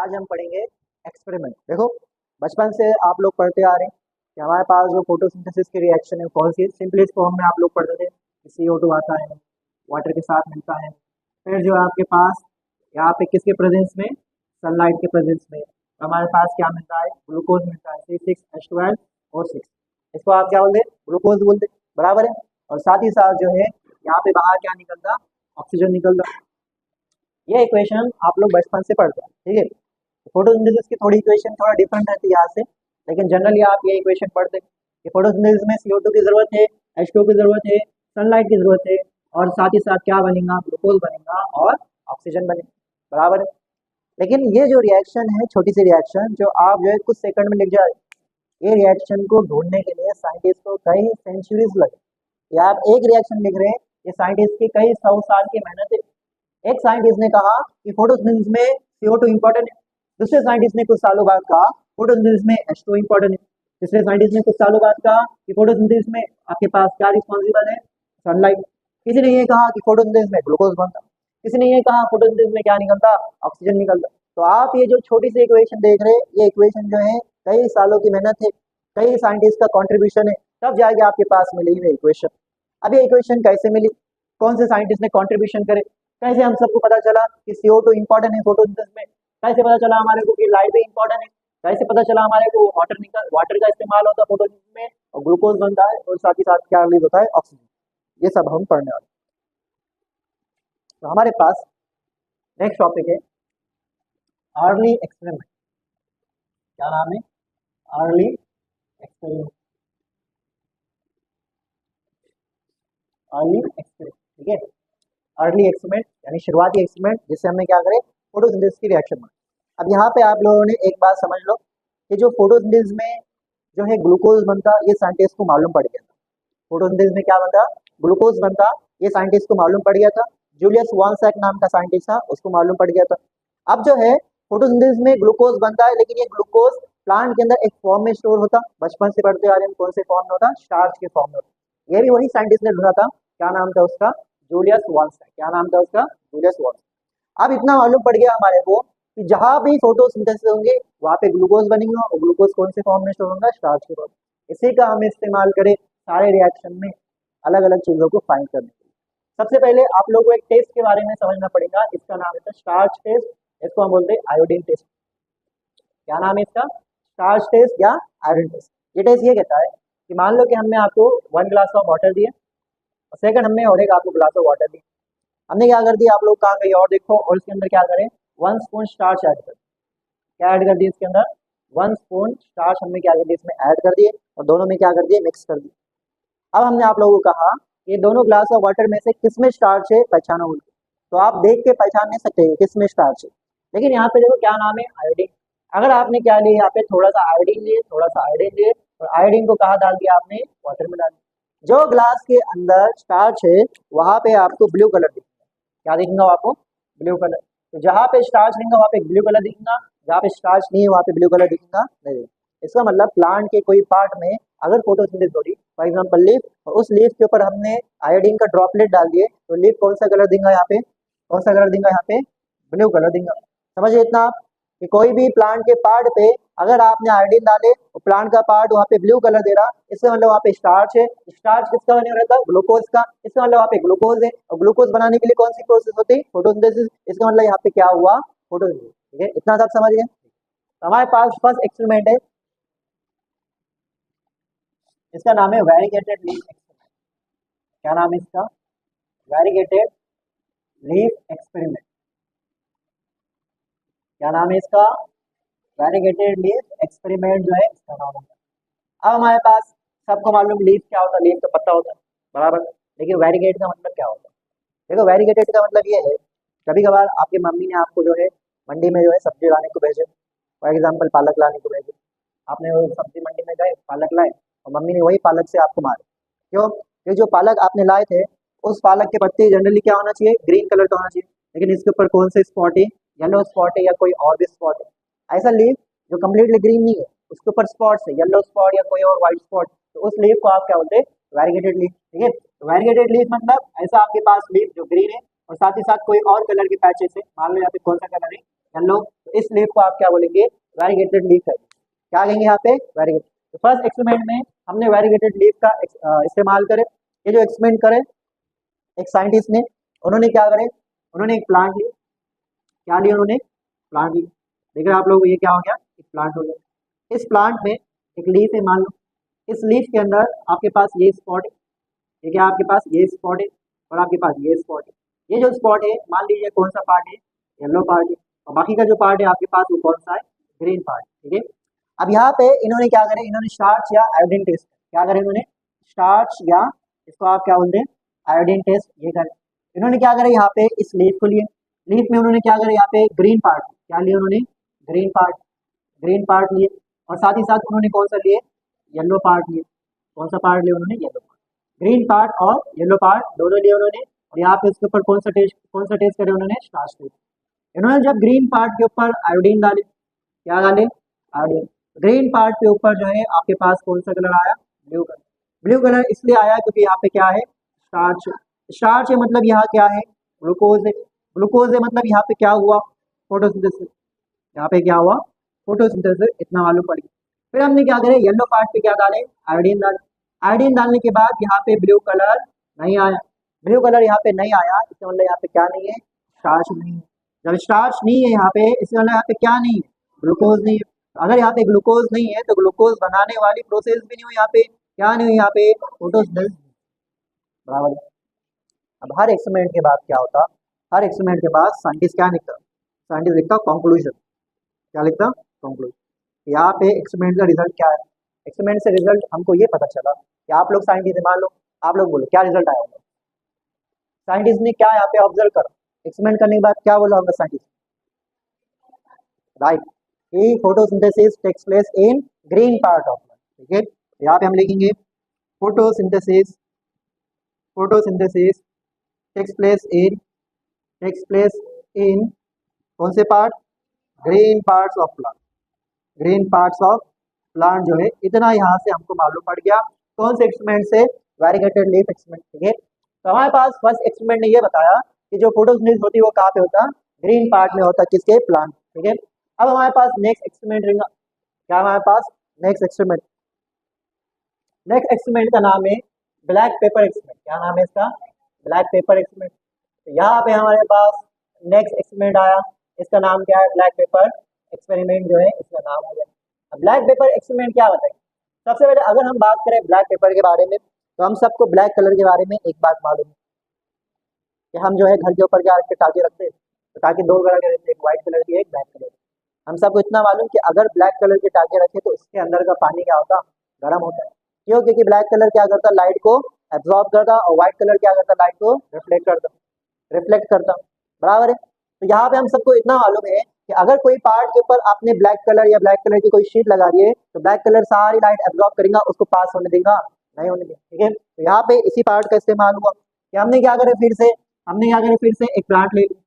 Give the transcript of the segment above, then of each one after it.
आज हम पढ़ेंगे एक्सपेरिमेंट। देखो, बचपन से आप लोग पढ़ते आ रहे हैं कि हमारे पास जो फोटोसिंथेसिस की रिएक्शन है कौन सी, सिंपलेस्ट फॉर्म में आप लोग पढ़ते थे कि CO2 आता है, वाटर के साथ मिलता है, फिर जो आपके पास यहाँ पे किसके प्रेजेंस में, सनलाइट के प्रेजेंस में हमारे पास क्या मिलता है, ग्लूकोज मिलता है C6H12 और 6। इसको आप क्या बोलते हैं, ग्लूकोज बोलते, बराबर है। और साथ ही साथ जो है यहाँ पे बाहर क्या निकलता, ऑक्सीजन निकलता। ये इक्वेशन आप लोग बचपन से पढ़ते हैं, ठीक है। फोटोसिंथेसिस की थोड़ी इक्वेशन थोड़ा डिफरेंट रहती है यहाँ से, लेकिन जनरली आप ये इक्वेशन पढ़ते हैं कि फोटोसिंथेसिस में CO2 की जरूरत है, H2 की जरूरत है, सनलाइट की जरूरत है, और साथ ही साथ क्या बनेगा, ग्लूकोज बनेगा और ऑक्सीजन बनेगा, बराबर है। लेकिन ये जो रिएक्शन है, छोटी सी रिएक्शन जो आप जो है कुछ सेकंड में लिख जाए, ये रिएक्शन को ढूंढने के लिए साइंटिस्ट को कई सेंचुरीज लगे। या आप एक रिएक्शन लिख रहे हैं, ये साइंटिस्ट की कई 100 साल की मेहनत है। एक साइंटिस्ट ने कहा कि फोटोसिंथेसिस में CO2 इंपॉर्टेंट है, दूसरे साइंटिस्ट ने कुछ सालों बाद कहा फोटोसिंथेसिस में H2 इंपॉर्टेंट है, तीसरे साइंटिस्ट ने कुछ सालों बाद कहा कि फोटोसिंथेसिस में आपके पास क्या रिस्पॉन्सिबल है, सनलाइट। किसी ने ये कहा कि फोटोसिंथेसिस में ग्लूकोज बनता, किसी ने ये कहा फोटोसिंथेसिस में क्या निकलता, ऑक्सीजन निकलता। तो आप ये जो छोटी सी इक्वेशन देख रहे हैं, ये इक्वेशन जो है कई सालों की मेहनत है, कई साइंटिस्ट का कॉन्ट्रीब्यूशन है, तब जाके आपके पास मिली हुई इक्वेशन। अब ये इक्वेशन कैसे मिली, कौन से साइंटिस्ट ने कॉन्ट्रीब्यूशन करे, कैसे हम सबको पता चला कि CO2 इंपॉर्टेंट है फोटोसिंथेसिस में, कैसे पता चला हमारे को कि लाइट भी इंपॉर्टेंट है, कैसे पता चला हमारे को वाटर का इस्तेमाल होता है फोटोसिंथेसिस में और ग्लूकोज बनता है और साथ ही साथ क्या रिलीज होता है, ऑक्सीजन। ये सब हम पढ़ने वाले। तो हमारे पास नेक्स्ट टॉपिक है अर्ली एक्सपेरिमेंट। क्या नाम है, अर्ली एक्सपेरिमेंट, अर्ली एक्सपेरिमेंट, ठीक है। अर्ली एक्सपेरिमेंट यानी शुरुआती एक्सपेरिमेंट जिससे हमने क्या करे, फोटोसिंथेसिस की रिएक्शन में। अब यहाँ पे आप लोगों ने एक बात समझ लो कि जो फोटोसिंथेसिस में जो है ग्लूकोज बनता, ये साइंटिस्ट को मालूम पड़ गया था। फोटोसिंथेसिस में क्या बनता, ग्लूकोज बनता, ये साइंटिस्ट को मालूम पड़ गया था। जूलियस वॉन्सैक नाम का साइंटिस्ट था, उसको मालूम पड़ गया था। अब जो है फोटोसिंथेसिस में ग्लूकोज बनता है, लेकिन ये ग्लूकोज प्लांट के अंदर एक फॉर्म में स्टोर होता। बचपन से पढ़ते आ रहे हैं कौन से फॉर्म में होता, स्टार्च के फॉर्म में होता। ये भी वही साइंटिस्ट ने ढूंढा था, क्या नाम था उसका, जूलियस वॉन्सैक। क्या नाम था उसका, जूलियस वॉन्सैक। अब इतना मालूम पड़ गया हमारे को कि जहां भी फोटोसिंथेसिस होंगे वहां पे ग्लूकोज बनेंगे, और ग्लूकोज कौन से फॉर्म में स्टोर होगा, स्टार्च के फॉर्म। इसी का हम इस्तेमाल करें सारे रिएक्शन में अलग अलग चीजों को फाइंड करने के लिए। सबसे पहले आप लोगों को एक टेस्ट के बारे में समझना पड़ेगा, इसका नाम है स्टार्च टेस्ट, इसको हम बोलते हैं आयोडीन टेस्ट। क्या नाम है इसका, स्टार्च टेस्ट या आयोडीन टेस्ट। ये टेस्ट ये कहता है कि मान लो कि हमने आपको 1 ग्लास ऑफ वाटर दिया, और सेकंड हमने और एक आपको ग्लास ऑफ वाटर दिया। हमने क्या कर दिया, आप लोग कहाँ कहीं और देखो, और इसके अंदर क्या करें, 1 स्पून स्टार्च ऐड कर। क्या ऐड कर दिए इसके अंदर, 1 स्पून स्टार्च हमने क्या कर दिया इसमें ऐड कर दिए, और दोनों में क्या कर दिए, मिक्स कर दिए। अब हमने आप लोगों को कहा ये दोनों ग्लास ऑफ वाटर में से किस में स्टार्च है, पहचानो उनको। तो आप देख के पहचान नहीं सकते किस में स्टार्च है, लेकिन यहाँ पे देखो क्या नाम है, आयोडीन। अगर आपने क्या लिया, यहाँ पे थोड़ा सा आयोडीन लिए, थोड़ा सा आयोडीन लिए, और आयोडीन को कहाँ डाल दिया आपने, वाटर में डाल दिया। जो ग्लास के अंदर स्टार्च है वहां पे आपको ब्लू कलर दिखेगा। क्या दिखेगा आपको, ब्लू कलर। तो जहाँ पे स्टार्च दिखेगा वहाँ पे ब्लू कलर दिखेगा, जहाँ पे स्टार्च नहीं है वहाँ पे ब्लू कलर दिखेगा नहीं। इसका मतलब प्लांट के कोई पार्ट में अगर फोटोसिंथेसिस हो रही, फॉर एग्जांपल लीफ, और उस लीफ के ऊपर हमने आयोडीन का ड्रॉपलेट डाल दिए, तो लीफ कौन सा कलर देगा, यहाँ पे कौन सा कलर देगा, यहाँ पे ब्लू कलर देगा। समझिए इतना आप कि कोई भी प्लांट के पार्ट पे अगर आपने आयोडीन डाले तो प्लांट का पार्ट वहाँ पे ब्लू कलर दे रहा, इसका मतलब वहाँ पे स्टार्च है। स्टार्च किसका बने रहता है, ग्लूकोज का, इसका मतलब वहाँ पे ग्लूकोज है, और ग्लूकोज बनाने के लिए कौन सी प्रोसेस होती है, फोटोसिंथेसिस। इसका मतलब यहाँ पे क्या हुआ, फोटोसिंथेसिस। ठीक है, इतना सब समझ गए। हमारे पास फर्स्ट एक्सपेरिमेंट है, इसका नाम है वेरीगेटेड लीफ एक्सपेरिमेंट। क्या नाम है इसका, वेरीगेटेड लीफ एक्सपेरिमेंट। क्या नाम है इसका, वेरीगेटेड लीफ एक्सपेरिमेंट जो है इसका नाम होगा। अब हमारे पास सबको मालूम लीफ क्या होता है, लीफ तो पत्ता होता है, बराबर। लेकिन वेरीगेट का मतलब क्या होता है, देखो वेरीगेटेड का मतलब ये है, कभी कभार आपकी मम्मी ने आपको जो है मंडी में जो है सब्जी लाने को भेजे, फॉर एग्जाम्पल पालक लाने को भेजे। आपने वो सब्जी मंडी में गए, पालक लाए, और मम्मी ने वही पालक से आपको मारे। क्यों, ये जो पालक आपने लाए थे उस पालक के पत्ते जनरली क्या होना चाहिए, ग्रीन कलर का होना चाहिए, लेकिन इसके ऊपर कौन से स्पॉट है, येलो स्पॉट है या कोई और भी स्पॉट है। ऐसा लीफ जो कम्प्लीटली ग्रीन नहीं है, उसके ऊपर स्पॉट्स है, येलो स्पॉट या कोई और व्हाइट स्पॉट, तो उस लीफ को आप क्या बोलते हैं, वेरीगेटेड लीफ। ठीक है, तो वेरीगेटेड लीफ मतलब ऐसा आपके पास लीफ जो ग्रीन है और साथ ही साथ कोई और कलर के पैचेस है, मान लो यहाँ पे कौन सा कलर है, येलो, इस लीफ को आप क्या बोलेंगे, वेरीगेटेड लीफ है। क्या कहेंगे यहाँ पे, वेरीगेटेड। तो फर्स्ट एक्सपेरिमेंट में हमने वेरीगेटेड लीफ का इस्तेमाल करे। ये जो एक्सपेरिमेंट करे एक साइंटिस्ट ने, उन्होंने क्या करे, उन्होंने एक प्लांट लिया। क्या लिया उन्होंने, प्लांट लिया। देख रहे हैं आप लोग, ये क्या हो गया, एक प्लांट हो गया। इस प्लांट में एक लीफ है, मान लो इस लीफ के अंदर आपके पास ये स्पॉट है, ठीक है, आपके पास ये स्पॉट है और आपके पास ये स्पॉट है। ये जो स्पॉट है मान लीजिए कौन सा पार्ट है, येलो पार्ट है, और बाकी का जो पार्ट है आपके पास वो कौन सा है, ग्रीन पार्ट, ठीक है। अब यहाँ पे इन्होंने क्या करे, इन्होंने स्टार्च या आयोडीन टेस्ट, क्या करे इन्होंने, स्टार्च या इसको आप क्या बोलते हैं, आयोडीन टेस्ट, ये करे। इन्होंने क्या करे यहाँ पे इस लीफ को लिए, लीफ में उन्होंने क्या करे, यहाँ पे ग्रीन पार्ट, क्या लिए उन्होंने, ग्रीन पार्ट, ग्रीन पार्ट लिए, और साथ ही साथ उन्होंने कौन सा लिए, येलो पार्ट लिए। कौन सा पार्ट लिया उन्होंने, येलो पार्ट। ग्रीन पार्ट और येलो पार्ट दोनों लिए उन्होंने, और यहाँ पे इसके ऊपर कौन सा टेस्ट करे उन्होंने, स्टार्च टेस्ट। इन्होंने जब ग्रीन पार्ट के ऊपर आयोडीन डाले, क्या डाले, आयोडीन, ग्रीन पार्ट के ऊपर जो है आपके पास कौन सा कलर आया, ब्लू कलर। ब्लू कलर इसलिए आया क्योंकि यहाँ पे क्या है, स्टार्च। स्टार्च है मतलब यहाँ क्या है, ग्लूकोज है। ग्लूकोज है मतलब यहाँ पे क्या हुआ, फोटोसिंथेसिस। यहाँ पे क्या हुआ, फोटोसिंथेसिस, इतना मालूम पड़ गया। फिर हमने क्या करे, येलो पार्ट पे क्या डाले, आयोडीन डाले। आयोडीन डालने के बाद यहाँ पे ब्लू कलर नहीं आया। ब्लू कलर यहाँ पे नहीं आया, इसका मतलब यहाँ पे क्या नहीं है, स्टार्च नहीं है। जब स्टार्च नहीं है यहाँ पे, इसका मतलब यहाँ पे क्या नहीं है, ग्लूकोज नहीं है। अगर यहाँ पे ग्लूकोज नहीं है तो ग्लूकोज बनाने वाली प्रोसेस भी नहीं हुई यहाँ पे, क्या नहीं हुई यहाँ पे, फोटोसिंथेसिस, बराबर। अब हर एक्सपेरिमेंट के बाद क्या होता, हर एक्सपेरिमेंट के बाद साइंटिस्ट क्या लिखता, साइंटिस्ट लिखता कंक्लूजन। क्या लिखता, कंक्लूजन। यहाँ पे एक्सपेरिमेंट का रिजल्ट क्या है, एक्सपेरिमेंट से रिजल्ट हमको ये पता चला कि आप लोग साइंटिस्ट, मान लो आप लोग बोलो क्या रिजल्ट आया होगा, साइंटिस्ट ने क्या यहाँ पे ऑब्जर्व करा, एक्सपेरिमेंट करने के बाद क्या बोला होगा साइंटिस्ट, राइट, कि photosynthesis takes place in green part of plant, ठीक है। यहाँ पे हम लिखेंगे photosynthesis, photosynthesis takes place in, takes place in कौन से part, green parts of plant, green parts of plant जो है। इतना यहाँ से हमको मालूम पड़ गया, कौन से एक्सपेरिमेंट से, वेरीगेटेड लीफ एक्सपेरिमेंट, ठीक है। तो हमारे पास फर्स्ट एक्सपेरिमेंट ने ये बताया कि जो फोटोसिंथेसिस होती है वो कहाँ पे होता है, ग्रीन पार्ट में होता है, किसके, प्लांट, ठीक है। अब हमारे पास नेक्स्ट एक्सपेरिमेंट रहेगा, क्या हमारे पास नेक्स्ट एक्सपेरिमेंट, नेक्स्ट एक्सपेरिमेंट का नाम है ब्लैक पेपर एक्सपेरिमेंट। क्या नाम है इसका, ब्लैक पेपर एक्सपेरिमेंट। तो यहाँ पे हमारे पास नेक्स्ट एक्सपेरिमेंट आया, इसका नाम क्या है, ब्लैक पेपर एक्सपेरिमेंट जो है इसका नाम हो गया। अब ब्लैक पेपर एक्सपेरिमेंट क्या बताएंगे, सबसे पहले अगर हम बात करें ब्लैक पेपर के बारे में, तो हम सबको ब्लैक कलर के बारे में एक बात मालूम है कि हम जो है घर के ऊपर क्या रखते, टाके रखते हैं, तो टाके दो कलर के रहते हैं, एक व्हाइट कलर की, एक ब्लैक कलर की। हम सबको इतना मालूम कि अगर ब्लैक कलर के टाके रखे तो उसके अंदर का पानी क्या होता, गर्म होता है। क्यों, क्योंकि ब्लैक कलर क्या करता, लाइट को एब्जॉर्ब करता, और व्हाइट कलर क्या करता, लाइट को रिफ्लेक्ट करता, रिफ्लेक्ट करता, बराबर है। तो यहाँ पे हम सबको इतना मालूम है कि अगर कोई पार्ट के ऊपर आपने ब्लैक कलर या ब्लैक कलर की कोई शीट लगा दी है तो ब्लैक कलर सारी लाइट एब्जॉर्ब करेगा, उसको पास होने देगा नहीं होने देगा, ठीक है। तो यहाँ पे इसी पार्ट का इस्तेमाल हुआ कि हमने क्या करे, फिर से हमने क्या करे, फिर से एक प्लांट ले लिया।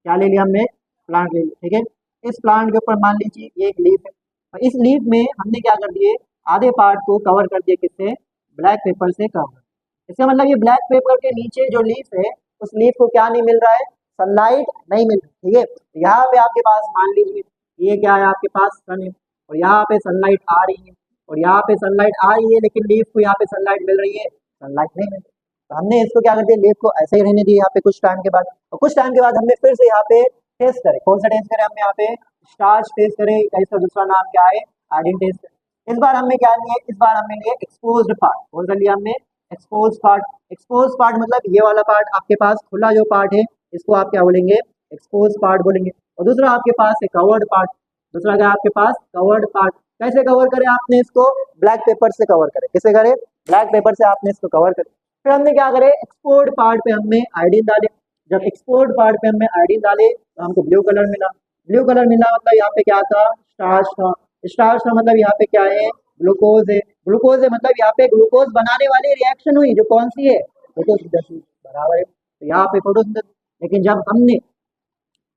क्या ले लिया हमने, प्लांट ले लिया, ठीक है। इस प्लांट के ऊपर मान लीजिए ये एक लीफ है, और इस लीफ में हमने क्या कर दिए, आधे पार्ट को कवर कर दिया, किससे, ब्लैक पेपर से कवर। इसका मतलब ये ब्लैक पेपर के नीचे जो लीफ है उस लीफ को क्या नहीं मिल रहा है, सनलाइट नहीं मिल रही, ठीक है। तो यहाँ पे आपके पास मान लीजिए ये क्या है, आपके पास सन है, और यहाँ पे सनलाइट आ रही है, और यहाँ पे सनलाइट आ रही है, लेकिन लीफ को यहाँ पे सनलाइट मिल रही है, सनलाइट नहीं मिल रही। तो हमने इसको क्या कर दिया, लीफ को ऐसे ही रहने दिया यहाँ पे कुछ टाइम के बाद, और कुछ टाइम के बाद हमने फिर से यहाँ पे टेस्ट करें, कौन सा टेस्ट करें, हमने यहाँ पे स्टार्च टेस्ट करें, इसका दूसरा नाम क्या है, आयोडीन टेस्ट करें। इस बार हमने क्या लिया, इस बार हमने लिया एक्सपोज्ड पार्ट, कौन सा लिया हमने, एक्सपोज पार्ट। एक्सपोज पार्ट मतलब ये वाला पार्ट आपके पास खुला जो पार्ट है इसको आप क्या बोलेंगे, एक्सपोज पार्ट बोलेंगे। और दूसरा आपके पास है कवर्ड पार्ट, दूसरा क्या आपके पास, कवर्ड पार्ट। कैसे कवर करें आपने इसको, ब्लैक पेपर से कवर करें, किसे करें, ब्लैक पेपर से आपने इसको कवर करें। फिर हमने क्या करे, एक्सपोर्ड पार्ट पे हमने आयोडीन डाले। जब एक्सपोर्ड पार्ट पे हमने आयोडीन डाले तो हमको ब्लू कलर मिला। ब्लू कलर मिला मतलब यहाँ पे क्या था, स्टार्च था। स्टार्च था मतलब यहाँ पे क्या है, ग्लूकोज है। ग्लूकोज है मतलब यहाँ पे ग्लूकोज बनाने वाली रिएक्शन हुई, जो कौन सी है, फोटोसिंथेसिस, बराबर है। तो यहाँ पे फोटोसिंथेसिस। लेकिन जब हमने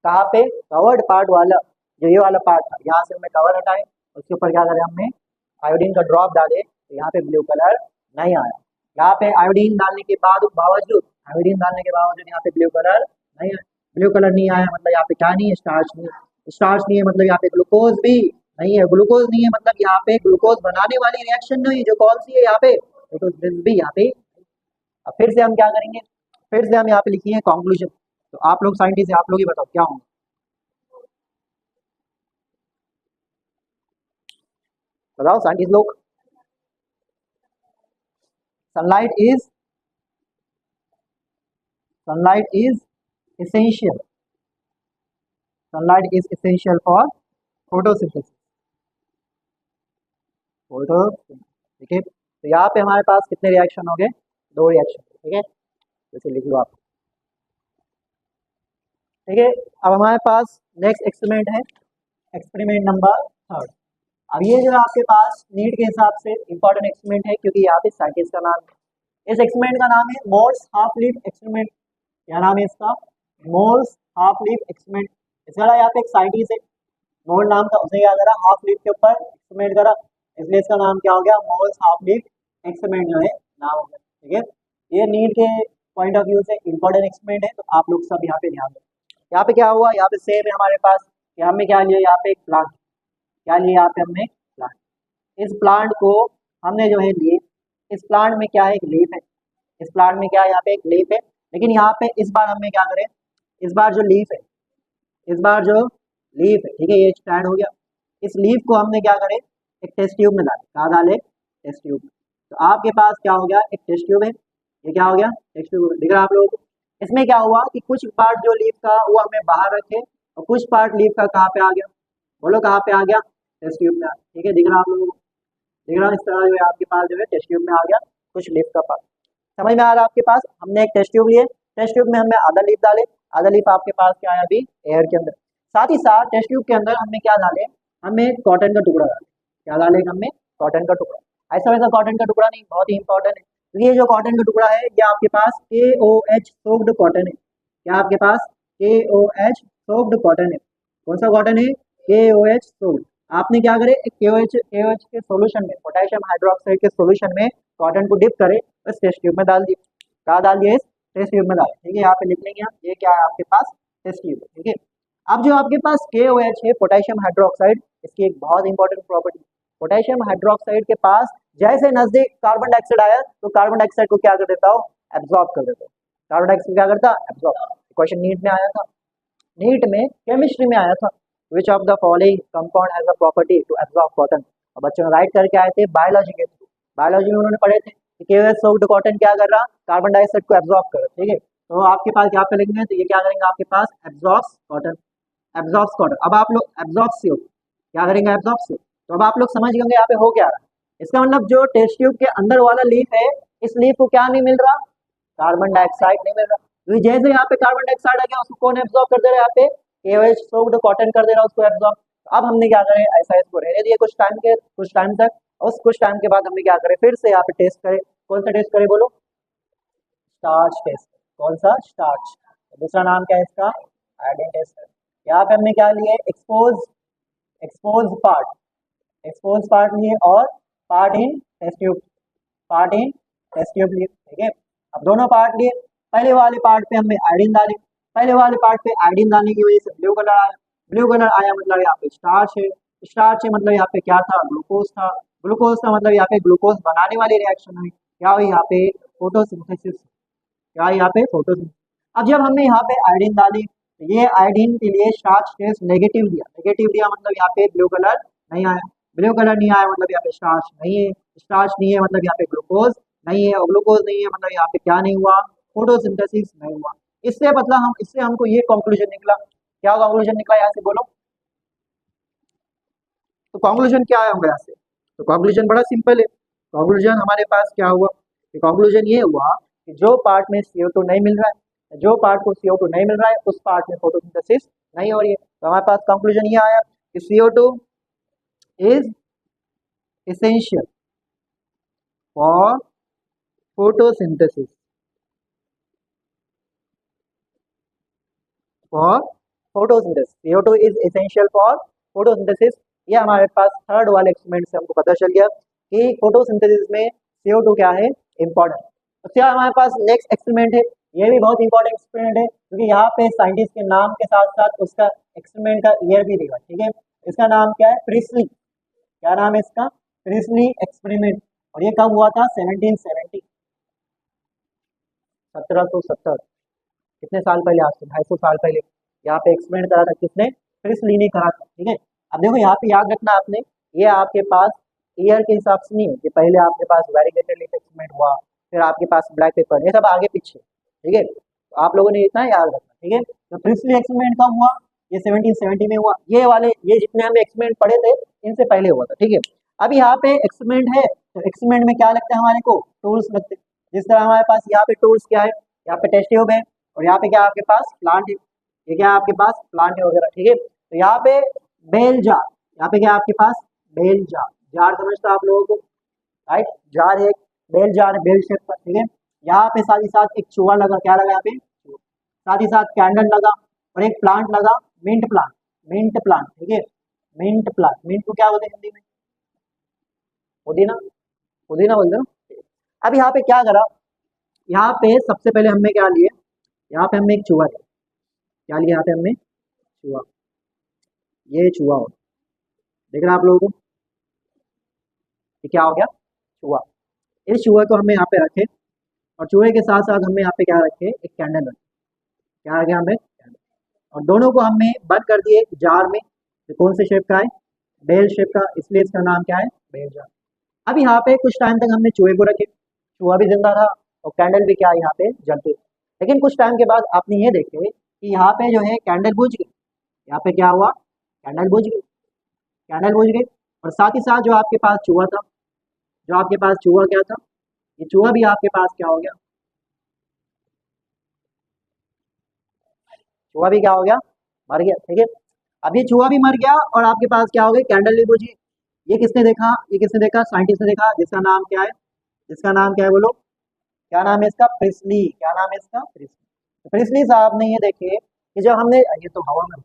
कहाँ पे, कवर्ड पार्ट वाला, जो ये वाला पार्ट था, यहाँ से हमने कवर हटाए, उसके ऊपर क्या करें, हमने आयोडीन का ड्रॉप डाले, तो यहाँ पे ब्लू कलर नहीं आया। यहाँ पे आयोडीन डालने के बावजूद, आयोडीन डालने के बावजूद यहाँ पे ब्लू कलर नहीं आया। ब्लू कलर नहीं आया मतलब यहाँ पे क्या नहीं है, स्टार्च नहीं। स्टार्च नहीं है मतलब यहाँ पे ग्लूकोज भी नहीं है, ग्लूकोज नहीं है मतलब यहाँ पे ग्लूकोज बनाने वाली रिएक्शन नहीं, जो कौन सी है यहाँ पे, फोटोसिंथेसिस भी यहाँ पे। अब फिर से हम क्या करेंगे, फिर से हम यहाँ पे लिखेंगे कंक्लूजन। तो आप लोग साइंटिस्ट आप लोग ही बताओ क्या होगा, बताओ साइंटिस्ट लोग। Sunlight is sunlight is essential sunlight is essential for photosynthesis, photo, ठीक है। तो यहाँ पे हमारे पास कितने रिएक्शन हो गए, दो रिएक्शन, ठीक है, जैसे लिख लो आप, ठीक है। अब हमारे पास नेक्स्ट एक्सपेरिमेंट है, एक्सपेरिमेंट नंबर थर्ड। अब ये जो आपके पास नीट के हिसाब से इंपॉर्टेंट एक्सपेरिमेंट है, क्योंकि यहाँ पे साइंटिस्ट का नाम है। इस एक्सपेरिमेंट का नाम है मोल्स हाफ लीफ एक्सपेरिमेंट। क्या नाम है इसका, मोल्स हाफ लीफ एक्सपेरिमेंट। इसका यहाँ पे एक साइंटिस्ट है, मोल नाम था, उसने क्या करा, हाफ लीफ के ऊपर एक्सपेरिमेंट करा, इसलिए इसका नाम क्या हो गया, मोल्स हाफ लीफ एक्सपेरिमेंट जो है नाम हो गया, ठीक है। ये नीट के पॉइंट ऑफ व्यू से इंपॉर्टेंट एक्सपेरिमेंट है, तो आप लोग सब यहाँ पे ध्यान दें। यहाँ पे क्या हुआ, यहाँ पे सेम है हमारे पास कि हमने क्या लिया, यहाँ पे एक प्लांट, क्या लिया यहाँ पे हमने प्लांट। इस प्लांट को हमने जो है लिए, इस प्लांट में क्या है, एक लीफ है, इस प्लांट में क्या है, यहाँ पे एक लीफ है। लेकिन यहाँ पे इस बार हमने क्या करें, इस बार जो लीफ है, इस बार जो लीफ है, ठीक है, ये स्टैंड हो गया। इस लीफ को हमने क्या करें, एक टेस्ट ट्यूब में डाले, कहाँ डाले, टेस्ट ट्यूब में। तो आपके पास क्या हो गया, एक टेस्ट ट्यूब है, ये क्या हो गया, टेस्ट ट्यूब दिख रहा है आप लोगों को। इसमें क्या हुआ कि कुछ पार्ट जो लीफ का वो हमें बाहर रखे, और कुछ पार्ट लीफ का कहाँ पे आ गया, बोलो कहाँ पे आ गया, टेस्ट ट्यूब में आ गया, ठीक है, दिख रहा है आप लोगों को, दिख रहा है, इस तरह जो है आपके पास जो है टेस्ट ट्यूब में आ गया कुछ लीफ का पार्ट। समझ में आ रहा है आपके पास, हमने एक टेस्ट ट्यूब लिए, टेस्ट ट्यूब में हमने आधा लीफ डाले, आधा लीफ आपके पास क्या है अभी एयर के अंदर। साथ ही साथ टेस्ट ट्यूब के अंदर हमने क्या डाले, हमें कॉटन का टुकड़ा डाले, क्या डाले हमने, कॉटन का टुकड़ा। ऐसा वैसा कॉटन का टुकड़ा नहीं, बहुत ही इंपॉर्टेंट है। तो ये जो कॉटन का टुकड़ा है, ये आपके पास KOH सोक्ड कॉटन है, क्या आपके पास KOH सोक्ड कॉटन है। कौन सा कॉटन है, KOH सोक्ड। आपने क्या करे, एक KOH के सॉल्यूशन में, पोटेशियम हाइड्रोक्साइड के सॉल्यूशन में कॉटन को डिप करे, बस टेस्ट ट्यूब में डाल दिए, कहाँ डाल दिए, इस टेस्ट ट्यूब में डाल, ठीक है। यहाँ पे लिख लेंगे आप, ये क्या है आपके पास, टेस्ट ट्यूब, ठीक है। अब जो आपके पास KOH है, पोटेशियम हाइड्रोक्साइड, इसकी एक बहुत इंपॉर्टेंट प्रॉपर्टी, पोटेशियम हाइड्रोक्साइड के पास जैसे नजदीक कार्बन डाइऑक्साइड आया, तो कार्बन डाइऑक्साइड को क्या कर देता हो, एब्जॉर्ब कर देता हो। कार्बन डाइऑक्साइड क्या करता, एब्जॉर्ब। क्वेश्चन नीट में आया था, नीट में केमिस्ट्री में आया था, which of the following compound has the property to absorb cotton. और बच्चों ने राइट करके आए थे बायोलॉजी के थ्रू, बायोलॉजी में उन्होंने पढ़े थे कि KOH सोक्ड कॉटन क्या कर रहा, कार्बन डाइऑक्साइड को एब्जॉर्ब कर रहा, ठीक है। तो आपके पास यहाँ पे लिखेंगे, तो ये क्या करेंगे आपके पास, एब्जॉर्ब्स कॉटन, एब्जॉर्ब्स कॉटन। अब आप लोग एब्जॉर्ब्स हो, क्या करेंगे, एब्जॉर्ब्स हो। तो अब आप लोग समझ गए यहाँ पे हो क्या रहा है, इसका मतलब जो टेस्ट ट्यूब के अंदर वाला लीफ है, इस लीफ को क्या नहीं मिल रहा, कार्बन डाइऑक्साइड नहीं मिल रहा। तो जैसे यहाँ पे कार्बन डाइऑक्साइड आ गया, उसको कौन एब्जॉर्ब कर दे रहा है, यहाँ पे KOH सोक्ड कॉटन कर दे रहा है उसको एब्जॉर्ब। अब हमने क्या करें, ऐसा इसको रहने दिए कुछ टाइम तक, और उस कुछ टाइम के बाद हमने क्या करें, फिर से यहाँ पे टेस्ट करें, कौन सा टेस्ट करें बोलो, स्टार्च टेस्ट। कौन सा, स्टार्च। दूसरा नाम क्या है इसका, आयोडीन टेस्ट। यहाँ पे हमने क्या लिए, एक्सपोज पार्ट, एक्सपोज पार्ट लिए, और part in test tube, part in test tube लिए, ठीक है। अब दोनों पार्ट लिए, पहले वाले पार्ट पे हमने आयोडीन डाले, पहले वाले पार्ट पे आयोडीन डालने की वजह से ब्लू कलर आया, ब्लू कलर आया मतलब यहाँ पे स्टार्च है, स्टार्च है मतलब यहाँ पे क्या था, ग्लूकोज था, ग्लूकोज था मतलब यहाँ पे ग्लूकोज बनाने वाली रिएक्शन हुई, क्या हुई यहाँ पे, फोटोसिंथेसिस, क्या है यहाँ पे, फोटोसिंथेसिस। अब जब हमने यहाँ पे आयोडीन डाली, तो ये आयोडीन के लिए स्टार्च टेस्ट नेगेटिव दिया, नेगेटिव दिया मतलब यहाँ पे ब्लू कलर नहीं आया, ब्लू कलर नहीं आया मतलब यहाँ पे स्टार्च नहीं है, स्टार्च नहीं है मतलब यहाँ पे ग्लूकोज नहीं है, और ग्लूकोज नहीं है मतलब यहाँ पे क्या नहीं हुआ, फोटोसिंथेसिस नहीं हुआ। इससे मतलब इससे हमको ये कंक्लूजन निकला, क्या कंक्लूजन निकला यहाँ से बोलो, तो कंक्लूजन क्या आया होगा यहाँ से, तो कंक्लूजन बड़ा सिंपल है। कंक्लूजन हमारे पास क्या हुआ, कंक्लूजन ये हुआ कि जो पार्ट में CO2 नहीं मिल रहा है, जो पार्ट को CO2 नहीं मिल रहा है, उस पार्ट में फोटोसिंथेसिस नहीं हो रही है। तो हमारे पास कंक्लूजन ये आया कि CO2 is essential for photosynthesis, for photosynthesis, CO2 is essential for photosynthesis। ये हमारे पास थर्ड वाले एक्सपेरिमेंट से हमको पता चल गया कि फोटोसिंथेसिस में CO2 क्या है, इंपॉर्टेंट। उसके बाद हमारे पास नेक्स्ट एक्सपेरिमेंट है, ये भी बहुत इंपॉर्टेंट एक्सपेरिमेंट है, क्योंकि यहाँ पे साइंटिस्ट के नाम के साथ साथ उसका एक्सपेरिमेंट का ईयर भी देगा। ठीक है, इसका नाम क्या है? प्रिस्ली। क्या नाम है इसका? Priestly experiment. और ये कब हुआ था? 1770, 1770। कितने साल पहले? आज से 250 साल पहले यहाँ पे एक्सपेरिमेंट करा था। किसने? प्रिस्ली ने करा था। ठीक है, अब देखो यहाँ पे याद रखना आपने, ये आपके पास ईयर के हिसाब से नहीं है कि पहले आपके पास वेरीगेटेड लीफ एक्सपेरिमेंट हुआ, फिर आपके पास ब्लैक पेपर, ये सब आगे पीछे। ठीक है, तो आप लोगों ने इतना याद रखना। ठीक है, तो प्रिस्ली एक्सपेरिमेंट कब हुआ? ये 1770 में हुआ। ये वाले, ये जितने हमें एक्सपेरिमेंट पढ़े थे, इनसे पहले हुआ था। ठीक है, अब यहाँ पे एक्सपेरिमेंट है, तो एक्सपेरिमेंट में क्या लगता है हमारे को? टूल्स लगते हैं। जिस तरह हमारे पास यहाँ पे टूल्स क्या है, यहाँ पे टेस्ट ट्यूब है, और यहाँ पे क्या आपके पास? प्लांट है। ये क्या आपके पास? प्लांट है वगैरह। ठीक है, तो यहाँ पे बेल जार, यहाँ पे क्या आपके पास? Bell jar. जार समझता आप लोगों को, राइट? जार है, बेल जार है, बेल शेप का। ठीक है, यहाँ पे साथ ही साथ एक चूहा लगा। क्या लगा यहाँ पे? साथ ही साथ कैंडल लगा, और एक प्लांट लगा, मिंट प्लांट। Mint plant. ठीक है, मिंट प्लांट। मिंट को क्या बोलते हैं हिंदी में? पुदीना। पुदीना बोलते हो ना। अब यहाँ पे क्या करा? यहाँ पे सबसे पहले हमने क्या लिए? यहाँ पे हमने एक चूहा लिया। क्या लिया यहाँ पे हमने? चूहा। ये चूहा हो, देख रहे हैं आप लोगों को? ये क्या हो गया? चूहा। इस चूहे को हमने यहाँ पे रखे, और चूहे के साथ साथ हमने यहाँ पे क्या रखे? एक कैंडल रखे। क्या रखे हमें? कैंडल। और दोनों को हमने बंद कर दिए जार में। तो कौन से शेप का है? बेल शेप का, इसलिए इसका नाम क्या है? Bell jar. अब यहाँ पे कुछ टाइम तक हमने चूहे को रखे, चूहा भी जिंदा था, और कैंडल भी क्या यहाँ पे जलती। लेकिन कुछ टाइम के बाद आपने ये देखे कि यहाँ पे जो है कैंडल बुझ गई। यहाँ पे क्या हुआ? कैंडल बुझ गई। कैंडल बुझ गई, और साथ ही साथ जो आपके पास चूहा था, जो आपके पास चूहा क्या था? ये चूहा भी आपके पास क्या हो गया? चूहा भी क्या हो गया? मर गया। ठीक है, अब ये चूहा भी मर गया, और आपके पास क्या हो गई? कैंडल भी बुझी। ये किसने देखा? ये किसने देखा? साइंटिस्ट ने देखा, जिसका नाम क्या है? जिसका नाम क्या है बोलो? क्या नाम है इसका? प्रिस्ली। क्या नाम है इसका? प्रिस्ली। तो प्रिस्ली साहब ने ये देखे कि जब हमने, ये तो हवा में,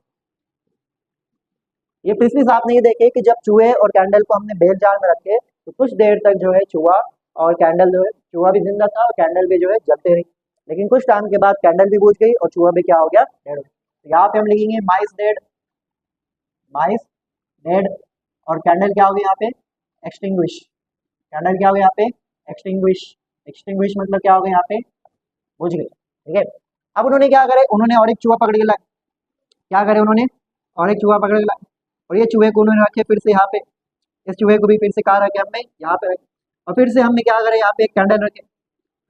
ये प्रिस्ली साहब ने ये देखे कि जब चूहे और कैंडल को हमने बेल जार में रखे, तो कुछ देर तक जो है चूहा और कैंडल जो है, चूहा भी जिंदा था और कैंडल भी जो है जलते रही। लेकिन कुछ टाइम के बाद कैंडल भी बुझ गई, और चूहा भी क्या हो गया? डेड हो गया। तो यहाँ पे हम लिखेंगे माइस डेड। माइस डेड। और कैंडल क्या हो गया यहाँ पे? एक्सटिंग्विश। कैंडल क्या हो गया यहाँ पे? एक्सटिंग्विश। एक्सटिंग्विश मतलब क्या हो गया? यहाँ पे बुझ गई। ठीक है, अब उन्होंने क्या करे? उन्होंने और एक चूहा पकड़ के लाए। क्या करे उन्होंने? और एक चूहा पकड़ के लाए, और ये चूहे को उन्होंने रखे फिर से यहाँ पे। इस चूहे को भी फिर से कहाँ रखे हमने? यहाँ पे रखे। और फिर से हमने क्या करे? यहाँ पे एक कैंडल रखे।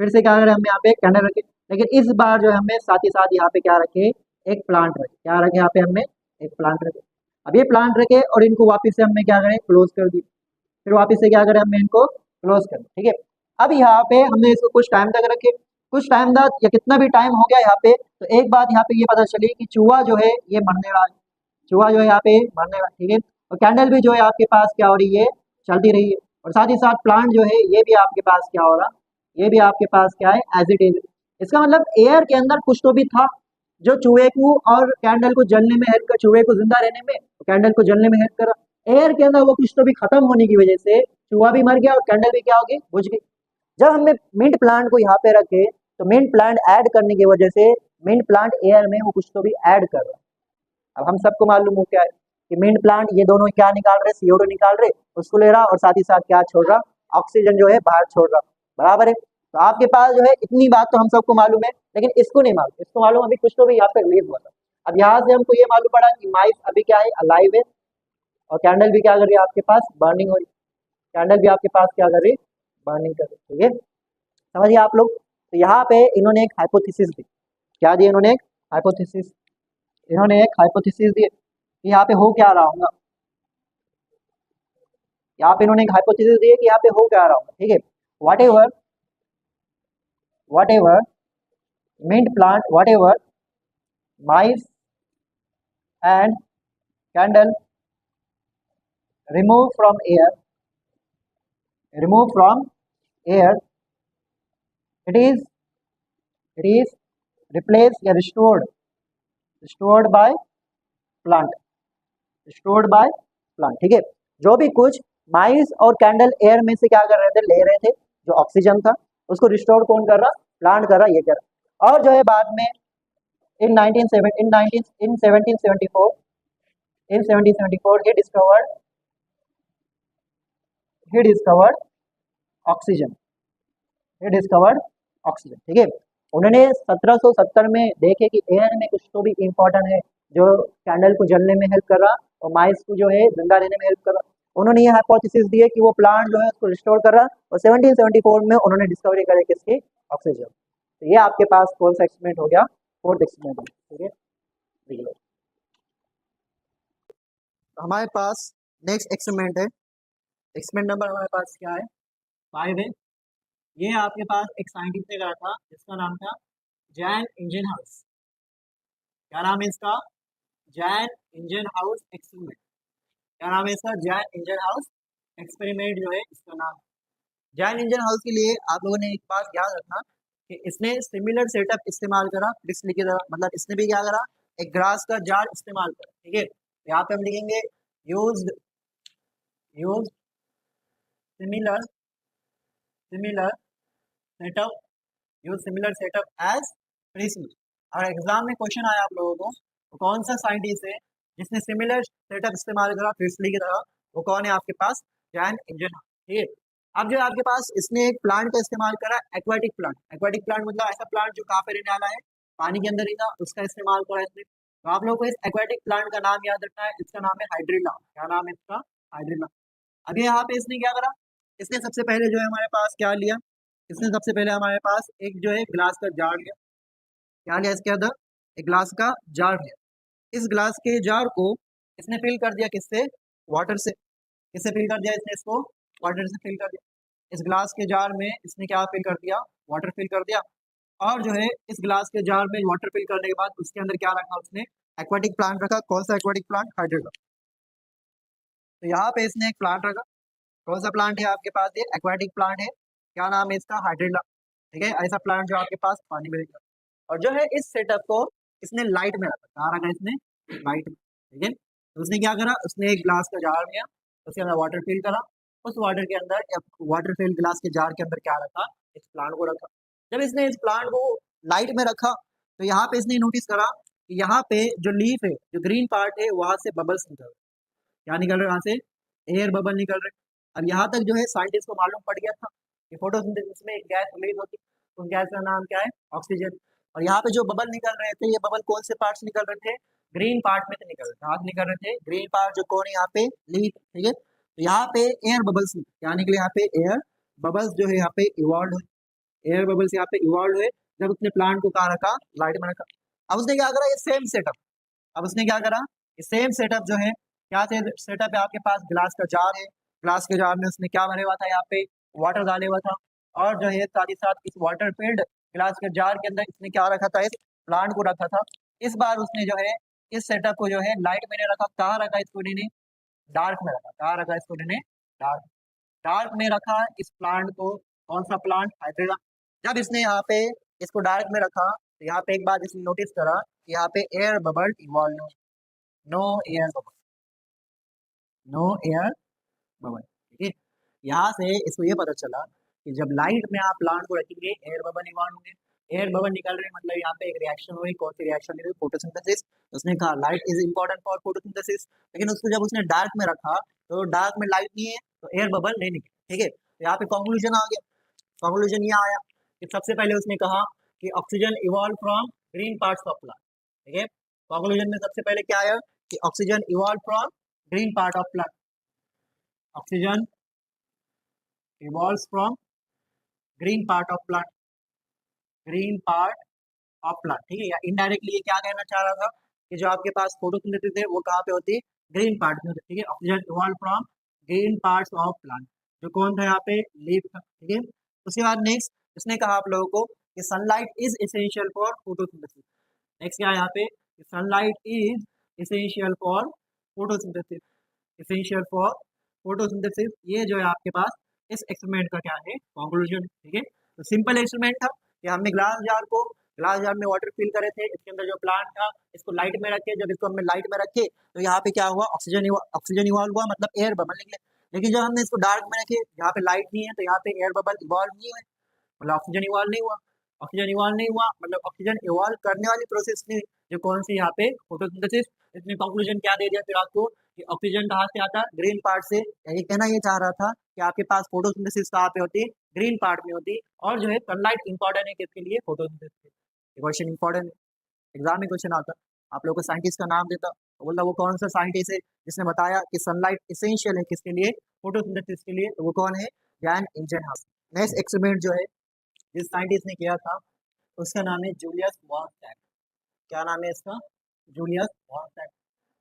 फिर से क्या करे? हमने यहाँ पे एक कैंडल रखे। लेकिन इस बार जो है हमने साथ ही साथ यहाँ पे क्या रखे? एक प्लांट रखे। क्या रखे यहाँ पे हमने? एक प्लांट रखे। अब ये प्लांट रखे, और इनको वापस से हमने क्या करें? क्लोज कर दिए। फिर वापस से क्या करें? हमने इनको क्लोज कर दिया। ठीक है, अब यहाँ पे हमने इसको कुछ टाइम तक रखे। कुछ टाइम तक, या कितना भी टाइम हो गया यहाँ पे, तो एक बात यहाँ पे ये पता चली कि चूहा जो है ये मरने रहा है। चूहा जो है यहाँ पे मरने रहा है। ठीक है, और कैंडल भी जो है आपके पास क्या हो रही है? चलती रही है। और साथ ही साथ प्लांट जो है ये भी आपके पास क्या हो रहा? ये भी आपके पास क्या है? As it is. इसका मतलब एयर के अंदर कुछ तो भी था, जो चूहे को और कैंडल को जलने में हेल्प कर, चूहे को जिंदा रहने में, कैंडल को जलने में हेल्प करा। एयर के अंदर वो कुछ तो भी खत्म होने की वजह से चूहा भी मर गया, और कैंडल भी क्या हो गई? बुझ गई। जब हमने मिंट प्लांट को यहाँ पे रखे, तो मिंट प्लांट ऐड करने की वजह से मिंट प्लांट एयर में वो कुछ तो भी ऐड कर रहा है। अब हम सबको मालूम हो क्या है कि मिंट प्लांट ये दोनों क्या निकाल रहे? CO2 निकाल रहे, उसको ले रहा, और साथ ही साथ क्या छोड़ रहा? ऑक्सीजन जो है बाहर छोड़ रहा। बराबर है? तो आपके पास जो है इतनी बात तो हम सबको मालूम है, लेकिन इसको नहीं मालूम। इसको मालूम अभी कुछ तो भी यहाँ पे रिलीज हुआ था। अब यहाँ से हमको ये मालूम पड़ा कि माइस अभी क्या है? अलाइव है, और कैंडल भी क्या कर रही है? आपके पास बर्निंग हो रही। कैंडल भी आपके पास क्या कर रही? बर्निंग कर रही। ठीक है, समझिए आप लोग। तो यहाँ पे इन्होंने एक हाइपोथेसिस दी। क्या दिया इन्होंने? एक हाइपोथेसिस। इन्होंने एक हाइपोथेसिस दी कि यहाँ पे हो क्या रहा होगा। यहाँ पे इन्होंने एक हाइपोथेसिस दी है कि यहाँ पे हो क्या रहा होगा। ठीक है, whatever mint plant, whatever mice and candle remove from air, it is replaced या restored by plant, restored by plant। ठीक है, जो भी कुछ माइस और कैंडल एयर में से क्या कर रहे थे? ले रहे थे, जो ऑक्सीजन था, उसको रिस्टोर कौन कर रहा? प्लांट कर रहा। ये कर रहा। और जो है बाद में इन 1774 he discovered oxygen he discovered oxygen. ठीक है, उन्होंने 1770 में देखे कि एयर में कुछ तो भी इम्पोर्टेंट है जो कैंडल को जलने में हेल्प कर रहा और माइस को जो है जिंदा रहने में हेल्प कर रहा। उन्होंने ये हाइपोथेसिस दी है कि वो प्लांट जो है उसको रिस्टोर कर रहा और 1774 में उन्होंने डिस्कवरी करे किसकी, ऑक्सीजन। तो ये आपके पास कौन सा एक्सपेरिमेंट हो गया, फोर्थ एक्सपेरिमेंट। ठीक है, तो हमारे पास नेक्स्ट एक्सपेरिमेंट है, एक्सपेरिमेंट नंबर हमारे पास क्या है, 5 है। ये आपके पास एक साइंटिस्ट ने करा था जिसका नाम था जैन इंजन हाउस। क्या नाम है इसका, जैन इंजन हाउस एक्सपेरिमेंट। क्या नाम है इसका, जैन इंजन हाउस एक्सपेरिमेंट जो है इसका नाम। जैन इंजन हाउस के लिए आप लोगों ने एक बात याद रखना कि इसने सिमिलर सेटअप इस्तेमाल करा डिस्प्ले की तरह, मतलब इसने भी क्या करा, एक ग्रास का जार इस्तेमाल करा। ठीक है, यहाँ पे हम लिखेंगे use similar setup, use similar setup as prism. और एग्जाम में क्वेश्चन आया आप लोगों को तो कौन सा साइंटिस्ट है जिसने सिमिलर सेटअप इस्तेमाल करा प्रिज्म की तरह, वो कौन है आपके पास, जैन इंजन। ठीक है, अब जो आपके पास इसने एक प्लांट का इस्तेमाल करा, एक्वाटिक प्लांट। एक्वाटिक प्लांट मतलब ऐसा प्लांट जो कहाँ पे रहने वाला है, पानी के अंदर रहता, उसका इस्तेमाल करा इसने। तो आप लोग को इस एक्वाटिक प्लांट का नाम याद रखना है, इसका नाम है हाइड्रिला। क्या नाम है इसका, हाइड्रिला। अभी यहाँ पे इसने क्या करा, इसने सबसे पहले जो है हमारे पास क्या लिया, इसने सबसे पहले हमारे पास एक जो है ग्लास का जार लिया। क्या लिया इसके अंदर, एक ग्लास का जार लिया। इस ग्लास के जार को इसने फिल कर दिया किससे, वाटर से। किससे फिल कर दिया इसने इसको, वाटर से फिल कर दिया। इस ग्लास के जार में इसने क्या फिल कर दिया, वाटर फिल कर दिया। और जो है इस ग्लास के जार में वाटर फिल करने के बाद उसके अंदर क्या रखा उसने, एक्वाटिक प्लांट रखा। कौन सा एक्वाटिक प्लांट, हाइड्रिला। तो यहाँ पे इसने एक प्लांट रखा। कौन सा प्लांट है आपके पास, ये एक्वाटिक प्लांट है। क्या नाम है इसका, हाइड्रिला। ठीक है, ऐसा प्लांट जो आपके पास पानी में रहेगा। और जो है इस सेटअप को इसने लाइट में रखा। कहाँ रखा इसने, लाइट में। ठीक है, तो उसने क्या करा, उसने एक ग्लास का जार लिया, उसके अंदर वाटर फिल करा। उस वाटर के अंदर, वाटर फिल ग्लास के जार के अंदर क्या रखा, इस प्लांट को रखा। जब इसने इस प्लांट को लाइट में रखा तो यहाँ पे इसने नोटिस करा कि यहाँ पे जो लीफ है, जो ग्रीन पार्ट है, वहां से बबल्स निकल रहे। क्या निकल रहे, वहां से एयर बबल निकल रहे। अब यहाँ तक जो है साइंटिस्ट को मालूम पड़ गया था कि फोटोसिंथेसिस में गैस रिलीज होती है, उस गैस का नाम क्या है, ऑक्सीजन। और यहाँ पे जो बबल निकल रहे थे, ये बबल कौन से पार्ट से निकल रहे थे, ग्रीन पार्ट में से निकल रहे थे। कहाँ से निकल रहे थे, ग्रीन पार्ट, जो कौन है यहाँ पे, लीफ। ठीक है, तो यहाँ पे एयर बबल्स क्या निकले, यहाँ पे एयर बबल्स जो है यहाँ पे इवॉल्व हुए। एयर बबल्स यहाँ पे इवॉल्व हुए जब उसने प्लांट को कहाँ रखा, लाइट में रखा। अब उसने क्या करा, ये सेम सेटअप, अब उसने क्या करा, ये सेम सेटअप जो है, क्या सेटअप है आपके पास, ग्लास का जार है। ग्लास के जार में उसने क्या भरे हुआ था, यहाँ पे वाटर डाले हुआ था। और जो है साथ ही साथ इस वाटर फील्ड ग्लास के जार के अंदर इसने क्या रखा था, इस प्लांट को रखा था। इस बार उसने जो है इस सेटअप को जो है लाइट में नहीं रखा, कहाँ रखा इसको, इन्हें डार्क में रखा। कहाँ रखा इसको, इन्हें डार्क, डार्क में रखा इस प्लांट को। कौन सा प्लांट, हाइड्रिला। जब इसने यहाँ पे इसको डार्क में रखा तो यहाँ पे एक बात इसने नोटिस करा कि यहाँ पे air bubble evolve, no air bubble, no air bubble. ठीक है, यहाँ से इसको ये पता चला कि जब लाइट में आप प्लांट को रखेंगे एयर बबल इवॉल्व होंगे। एयर बबल निकल रहे मतलब यहाँ पे एक रिएक्शन हुई। कौन सी रिएक्शन हुई, फोटोसिंथेसिस। उसने कहा light is important for photosynthesis, लेकिन उसको जब उसने डार्क में रखा तो डार्क में लाइट नहीं है तो एयर बबल नहीं निकले। ठीक है, तो यहाँ पे कंक्लूजन आ गया। कंक्लूजन ये आया कि सबसे पहले उसने कहा कि oxygen evolve from green parts of plant. ठीक है, कंक्लूजन में सबसे पहले क्या आया कि oxygen evolve from green part of plant, oxygen evolve from green part of plant, green part of plant. ठीक है, या इनडायरेक्टली ये क्या कहना चाह रहा था कि जो आपके पास फोटोसिंथेसिस है वो कहाँ पे होती है, ग्रीन पार्ट में होती है। ठीक है, oxygen evolve from green parts of plant, जो कौन था यहाँ पे, लीफ था। ठीक है, उसके बाद नेक्स्ट उसने कहा आप लोगों को कि sunlight is essential for photosynthesis. Next क्या है यहाँ पे, sunlight is essential for photosynthesis, essential for photosynthesis. ये जो है आपके पास इस एक्सपेरिमेंट का क्या है, कंक्लूजन। ठीक है, तो सिंपल एक्सपेरिमेंट था कि हमने ग्लास जार में वाटर फिल करे थे, इसके अंदर जो प्लांट था इसको लाइट में रखे। जब इसको हमने लाइट में रखे तो यहाँ पे क्या हुआ, ऑक्सीजन इवॉल्व हुआ, मतलब एयर बबल निकले। लेकिन जब हमने इसको डार्क में रखे, यहाँ पे लाइट नहीं है तो यहाँ पे एयर बबल इवॉल्व नहीं हुए, मतलब ऑक्सीजन इवॉल्व नहीं हुआ। ऑक्सीजन इवॉल्व नहीं हुआ, मतलब ऑक्सीजन इवॉल्व करने वाली प्रोसेस नहीं, जो कौन सी यहाँ पे फोटोसिंथेसिस। इसमें कंक्लूजन क्या दे दिया फिर आपको कि ऑक्सीजन कहाँ से आता है, ग्रीन पार्ट से। यही कहना ये चाह रहा था कि आपके पास फोटोसिंथेसिस कहाँ पे होती है, ग्रीन पार्ट में होती है। और जो है सनलाइट इंपॉर्टेंट है किसके लिए, फोटोसिंथेसिस। ये क्वेश्चन इंपॉर्टेंट है, एग्जाम में क्वेश्चन आता। आप लोगों को साइंटिस्ट का नाम देता तो बोलता वो कौन सा साइंटिस्ट है जिसने बताया कि सनलाइट इसेंशियल है किसके लिए, फोटोसिंथेसिस के लिए, तो वो कौन है, जैन इंजनहाउस। नेक्स्ट एक्सपेरिमेंट जो है जिस साइंटिस्ट ने किया था उसका नाम है जूलियस वॉर्मसैक। क्या नाम है इसका, जूलियस वॉर्मसैक।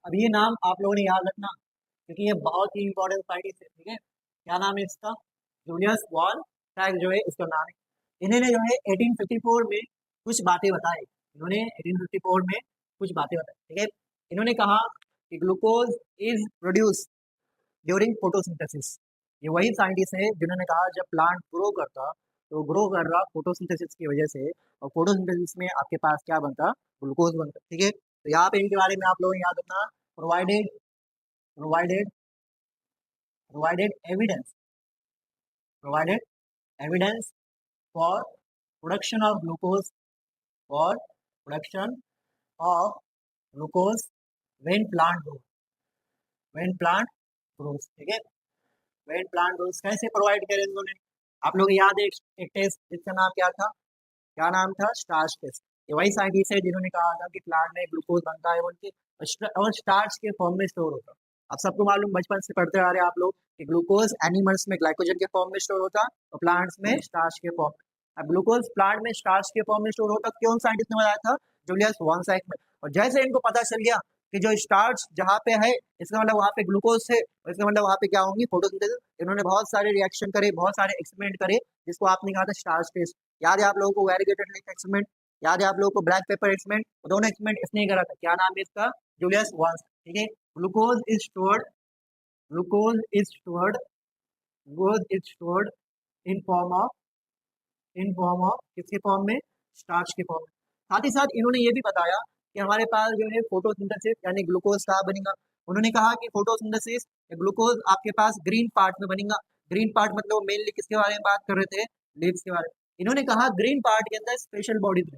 अब ये नाम आप लोगों ने याद रखना क्योंकि ये बहुत ही इंपॉर्टेंट साइंटिस्ट है, ठीक है। क्या नाम है इसका, जूलियस वॉर्मसैक जो है इसका नाम है। इन्होंने जो है 1854 में कुछ बातें बताई, इन्होंने 1854 में कुछ बातें बताई, ठीक है। इन्होंने कहा कि glucose is produce during photosynthesis. ये वही साइंटिस्ट है जिन्होंने कहा जब प्लांट ग्रो करता तो ग्रो कर रहा फोटोसिंथेसिस की वजह से, और फोटोसिंथेसिस में आपके पास क्या बनता, ग्लूकोज बनता, ठीक है। तो यहाँ पे इनके बारे में आप लोग याद रखना, provided provided provided evidence provided evidence for production of glucose, for production of glucose when plant grow, when plant grows, ठीक है। व्हेन प्लांट ग्रोस कैसे प्रोवाइड करें इन्होंने, आप लोग याद है एक टेस्ट जिसका नाम क्या था, क्या नाम था, स्टार्च टेस्ट। ये वही साइंटिस्ट है जिन्होंने कहा था कि प्लांट में ग्लूकोज बनता है उनके और स्टार्च के फॉर्म में स्टोर होता है। आप सबको मालूम, बचपन से पढ़ते आ रहे हैं आप लोग कि ग्लूकोज एनिमल्स में ग्लाइकोजन के फॉर्म में स्टोर होता और प्लांट्स में स्टार्च के फॉर्म में। अब ग्लूकोज प्लांट में स्टार्च के फॉर्म में स्टोर होता, क्यों साइंटिस्ट ने बताया था, जूलियस वॉर्मसैक में। और जैसे इनको पता चल गया कि जो स्टार्च जहाँ पे है इसका मतलब वहाँ पे ग्लूकोज है, इसका मतलब वहाँ पे क्या होंगी, फोटोसिंथेसिस। इन्होंने बहुत सारे रिएक्शन करे, बहुत सारे एक्सपेरिमेंट करे, जिसको आपने कहा था स्टार्च टेस्ट। याद है आप लोगों को वेरीगेटेड एक्सपेरिमेंट, याद है आप लोगों को ब्लैक पेपर एक्सपेरिमेंट, दोनों एक्सपेरिमेंट इसने ही करा था। क्या नाम है इसका, जूलियस वॉर्मसैक, ठीक है। Glucose is stored glucose is stored glucose is stored in form of, in form of किसके फॉर्म में, स्टार्च के फॉर्म में। साथ ही साथ इन्होंने ये भी बताया कि हमारे पास जो है फोटोसिंथेसिस यानी ग्लूकोज कहाँ बनेगा। उन्होंने कहा कि फोटोसिंथेसिस ग्लूकोज आपके पास ग्रीन पार्ट में बनेगा। ग्रीन पार्ट मतलब मेनली किसके बारे में बात कर रहे थे, लीव्स के बारे में। इन्होंने कहा ग्रीन पार्ट के अंदर स्पेशल बॉडीज,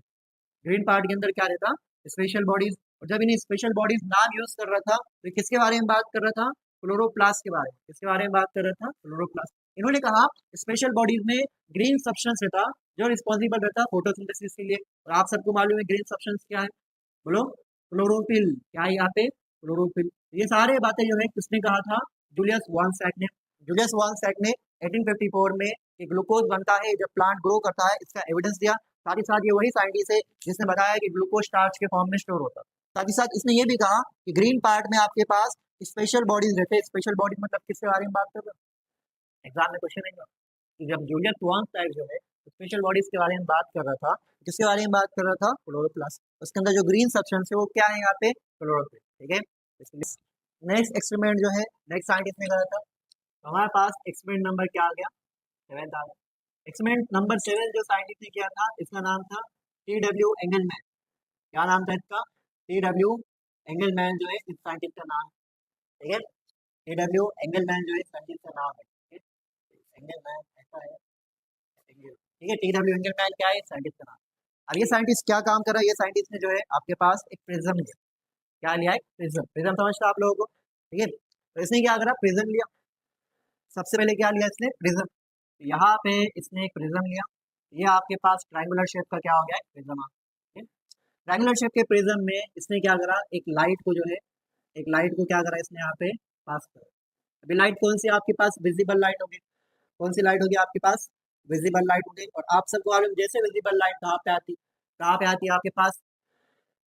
ग्रीन पार्ट के अंदर क्या रहता, स्पेशल बॉडीज। और जब इन्हें स्पेशल बॉडीज नाम यूज कर रहा था तो किसके बारे में बात कर रहा था, क्लोरोप्लास्ट के बारे में। किसके बारे में बात कर रहा था, क्लोरोप्लास्ट। इन्होंने कहा स्पेशल बॉडीज में ग्रीन सब्सटेंस रहता जो रिस्पॉन्सिबल रहता फोटोसिंथेसिस के लिए। और आप सबको मालूम है ग्रीन सब्सटेंस क्या है, बोलो, क्लोरोफिल। क्या है यहाँ पे, क्लोरोफिल। ये सारे बातें जो है किसने कहा था, जूलियस वॉर्मसैक ने। जूलियस वॉर्मसैक ने 1854 में कि ग्लूकोज बनता है जब प्लांट ग्रो करता है, इसका एविडेंस दिया। साथ ही साथ ये वही साइंटिस्ट है जिसने बताया कि ग्लूकोज स्टार्च के फॉर्म में स्टोर होता है। साथ ही साथ इसने ये भी कहा कि ग्रीन पार्ट में आपके पास स्पेशल बॉडीज रहते हैं। स्पेशल बॉडीज मतलब किसके बारे में बात कर रहे हो, एग्जाम में क्वेश्चन आएगा कि जब जूलियस वॉर्मसैक जो है स्पेशल बॉडीज के बारे में बात कर रहा था, किसके बारे में बात कर रहा था, क्लोरोप्लास्ट। उसके अंदर जो ग्रीन सब्सटेंस है वो क्या है यहाँ पे, क्लोरोफिल, ठीक है। नेक्स्ट एक्सपेरिमेंट जो है नेक्स्ट साइंटिस्ट ने करा था, तो हमारे पास एक्सपेरिमेंट नंबर क्या आ गया, 7 आ गया। एक्सपेरिमेंट नंबर 7 जो साइंटिस्ट ने किया था इसका नाम था टी.डब्ल्यू. एंगलमैन। क्या नाम था इसका, टी.डब्ल्यू. एंगलमैन जो है इस साइंटिस्ट का नाम, ठीक है। टी.डब्ल्यू. एंगलमैन जो है साइंटिस्ट का नाम है, ठीक है। एंगलमैन ऐसा है, ठीक है। टी.डब्ल्यू. एंगलमैन क्या है, साइंटिस्ट का नाम। अब ये साइंटिस्ट क्या काम कर रहा है, ये साइंटिस्ट ने जो है आपके पास एक प्रिज्म लिया। क्या लिया है, प्रिज्म। प्रिज्म समझता आप लोगों को, ठीक है। तो इसने क्या करा, प्रिज्म लिया। सबसे पहले क्या लिया इसने, प्रिज्म। यहाँ पे इसने एक प्रिज्म लिया, ये आपके पास ट्रायंगुलर शेप का क्या हो गया है, प्रिज्म। ट्रायंगुलर शेप के प्रिज्म में इसने क्या करा, एक लाइट को जो है, एक लाइट को क्या करा इसने यहाँ पे पास करा। अभी लाइट कौन सी आपके पास, विजिबल लाइट होगी। कौन सी लाइट होगी आपके पास, विजिबल लाइट होगी। और आप सबको मालूम जैसे विजिबल लाइट कहाँ पे आती, कहाँ पे आती है आपके पास,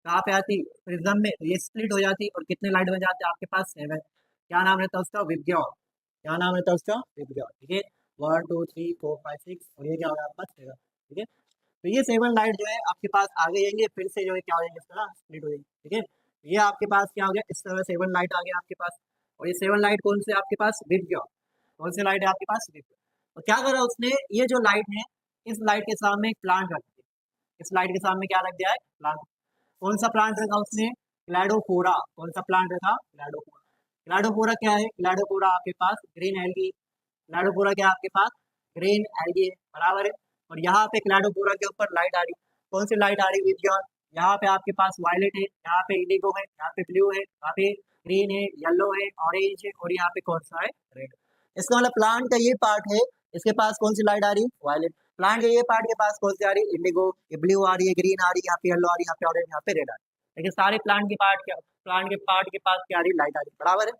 कहाँ पे आती, प्रिज्म में। ये स्प्लिट हो जाती और कितने लाइट बन जाते हैं आपके पास, 7। क्या नाम रहता है उसका, विबग्योर। क्या नाम रहता है उसका, विबग्योर, ठीक है। 1 2 3 4 5 6 और ये क्या होगा आपका 7, ठीक है। तो ये 7 लाइट जो है आपके पास आगे जाएंगे, फिर से जो है क्या हो जाएंगे, इस तरह स्प्लिट हो जाएंगे, ठीक है। ये आपके पास क्या हो गया, इस तरह 7 लाइट आ गया आपके पास। और ये 7 लाइट कौन से आपके पास, विबग्योर। कौन सी लाइट है आपके पास, विबग्योर। और क्या करा उसने, ये जो लाइट है इस लाइट के सामने एक प्लांट रख दिया। इस लाइट के सामने क्या रख दिया है, प्लांट। कौन सा प्लांट रखा उसने, क्लैडोफोरा। कौन सा प्लांट रखा, क्लैडोफोरा। क्लैडोफोरा क्या है, क्लैडोफोरा आपके पास ग्रीन एल्गी। क्लैडोफोरा क्या है आपके पास, ग्रीन एल्गी है, बराबर है। और यहाँ पे क्लैडोपोरा के ऊपर लाइट आ रही, कौन सी लाइट आ रही विद्यान, यहाँ पे आपके पास वायलेट है, यहाँ पे इंडिगो है, यहाँ पे ब्लू है, यहाँ पे ग्रीन है, येलो है, ऑरेंज है, और यहाँ पे कौन सा है, रेड। इसका मतलब प्लांट का ये पार्ट है, इसके पास कौन सी लाइट आ रही, वायलेट। प्लांट के ये पार्ट के पास कौन सी आ रही, इंडिगो, ये ब्लू आ रही है, ग्रीन आ रही है, यहाँ पे येलो आ रही है, यहाँ पे ऑरेंज, यहाँ पे रेड आ रही है। लेकिन सारे प्लांट के पार्ट के पास क्या आ रही, लाइट आ रही, बराबर है।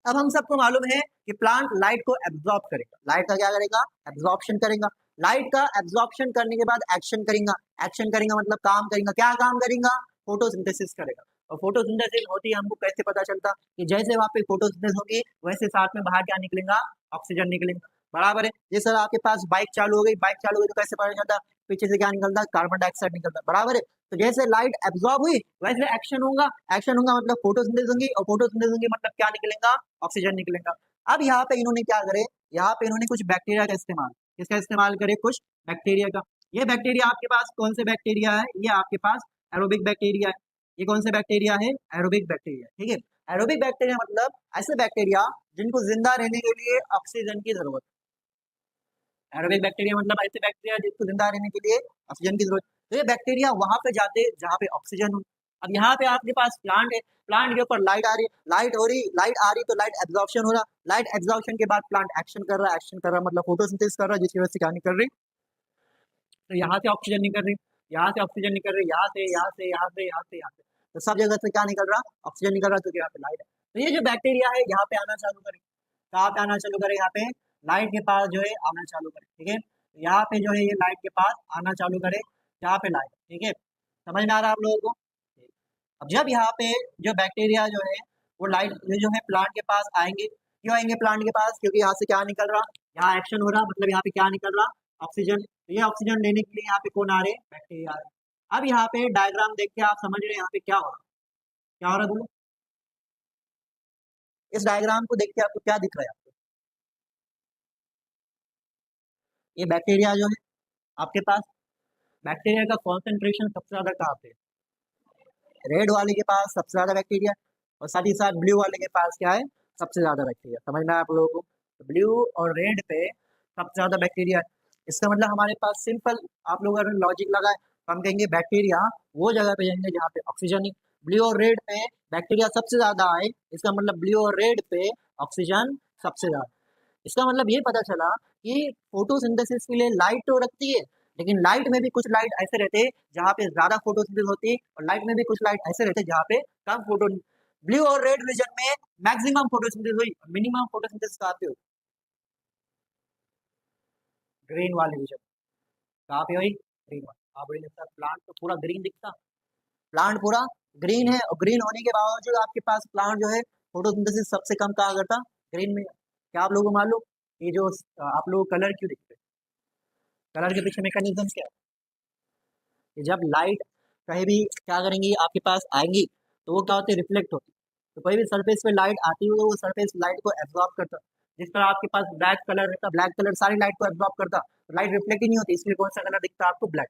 अब हम सबको मालूम है कि प्लांट लाइट को एब्जॉर्ब करेगा, लाइट का क्या करेगा, एब्जॉर्प्शन करेगा। लाइट का एब्जॉर्प्शन करने के बाद एक्शन करेगा, एक्शन करेगा मतलब काम करेगा, क्या काम करेगा, फोटोसिंथेसिस करेगा। और फोटोसिंथेसिस होती है, हमको कैसे पता चलता कि जैसे वहां पे फोटोसिंथेसिस होगी वैसे साथ में बाहर क्या निकलेगा, ऑक्सीजन निकलेगा, बराबर है। जैसे आपके पास बाइक चालू हो गई, बाइक चालू हो गई तो कैसे पता चलता, पीछे से क्या निकलता, कार्बन डाइऑक्साइड निकलता, बराबर है। तो जैसे लाइट एब्जॉर्ब हुई वैसे एक्शन होगा, एक्शन होगा मतलब फोटोसिंथेसिस होगी, और फोटोसिंथेसिस होगी मतलब क्या निकलेगा, ऑक्सीजन निकलेगा। अब यहाँ पे इन्होंने क्या करे, यहाँ पे इन्होंने कुछ बैक्टीरिया का इस्तेमाल, किसका इस्तेमाल करे, कुछ बैक्टीरिया का। ये बैक्टीरिया आपके पास कौन से बैक्टीरिया है, ये आपके पास एरोबिक बैक्टीरिया है। ये कौन से बैक्टीरिया है, एरोबिक बैक्टीरिया, ठीक है। एरोबिक बैक्टीरिया मतलब ऐसे बैक्टीरिया जिनको जिंदा रहने के लिए ऑक्सीजन की जरूरत, एरोबिक बैक्टीरिया मतलब ऐसे बैक्टीरिया जिसको जिंदा रहने के लिए ऑक्सीजन की जरूरत। तो ये बैक्टीरिया वहां पे जाते हैं जहाँ पे ऑक्सीजन हो। अब यहाँ पे आपके पास प्लांट है, प्लांट के ऊपर लाइट आ रही, लाइट हो रही, लाइट आ रही तो लाइट एब्जॉर्प्शन हो रहा, लाइट एब्जॉर्प्शन के बाद प्लांट एक्शन कर रहा, एक्शन कर रहा मतलब फोटोसिंथेसिस कर रहा, जिसकी वजह से क्या निकल रही, तो यहाँ से ऑक्सीजन निकल रही, यहाँ से ऑक्सीजन निकल रही, यहाँ से, यहाँ से, यहाँ से, यहाँ से, यहाँ से, तो सब जगह से क्या निकल रहा, ऑक्सीजन निकल रहा, क्योंकि यहाँ पे लाइट है। तो ये जो बैक्टीरिया है यहाँ पे आना चालू करे, कहाँ पे आना चालू करे, यहाँ पे लाइट के पास जो है आना चालू करे, ठीक है। यहाँ पे जो है ये लाइट के पास आना चालू करे, जहाँ पे लाइट, ठीक है। समझ में आ रहा है आप लोगों को। अब जब यहाँ पे जो बैक्टीरिया जो है वो लाइट जो है प्लांट के पास आएंगे, क्यों आएंगे प्लांट के पास, क्योंकि यहाँ से क्या निकल रहा, यहाँ एक्शन हो रहा, मतलब यहाँ पे क्या निकल रहा, ऑक्सीजन। तो ये ऑक्सीजन लेने के लिए यहाँ पे कौन आ रहे, बैक्टीरिया आ रहे। अब यहाँ पे डायग्राम देख के आप समझ रहे हैं यहाँ पे क्या हो रहा, क्या हो रहा बोलो, इस डायग्राम को देख के आपको क्या दिख रहा है, आपको ये बैक्टीरिया जो है आपके पास, बैक्टीरिया का कॉन्सेंट्रेशन सबसे ज्यादा कहाँ पे, रेड वाले के पास सबसे ज्यादा बैक्टीरिया, और साथ ही साथ ब्लू वाले के पास क्या है, सबसे ज्यादा बैक्टीरिया। समझ में आया आप लोगों को, ब्लू और रेड पे सबसे ज्यादा बैक्टीरिया है। इसका मतलब हमारे पास सिंपल, आप लोग अगर लॉजिक लगाए तो हम कहेंगे बैक्टीरिया वो जगह पे जाएंगे जहाँ पे ऑक्सीजन है। ब्लू और रेड पे बैक्टीरिया सबसे ज्यादा आए, इसका मतलब ब्लू और रेड पे ऑक्सीजन सबसे ज्यादा। इसका मतलब ये पता चला कि फोटोसिंथेसिस के लिए लाइट तो रखती है, लेकिन लाइट में भी कुछ लाइट ऐसे रहते हैं जहाँ पे ज्यादा फोटोसिंथेसिस होती है, और लाइट में भी कुछ लाइट ऐसे रहते हैं जहाँ पे कम फोटो। ब्लू और रेड रीजन में मैक्सिमम फोटोसिंथेसिस हुई, मिनिमम फोटोसिंथेसिस कहाँ पे हुई, ग्रीन वाले रीजन, कहाँ पे हुई, ग्रीन वाले। आप बोले सर प्लांट तो पूरा ग्रीन दिखता, प्लांट पूरा ग्रीन है, और ग्रीन होने के बावजूद आपके पास प्लांट जो है फोटोसिंथेसिस सबसे कम कहाँ करता, ग्रीन में। क्या आप लोगों को मालूम, ये जो आप लोग कलर क्यों दिखते हैं, कलर के पीछे मैकेनिज्म क्या है, कि जब लाइट कहीं भी क्या करेंगी आपके पास आएंगी तो वो क्या होती है, रिफ्लेक्ट होती है। तो कोई भी सरफेस पे लाइट आती है तो वो सरफेस लाइट को एब्जॉर्ब करता है। जिस तरह आपके पास ब्लैक कलर रहता, ब्लैक कलर सारी लाइट को एब्जॉर्ब करता, तो लाइट रिफ्लेक्ट ही नहीं होती, इसलिए कौन सा कलर दिखता है आपको, ब्लैक।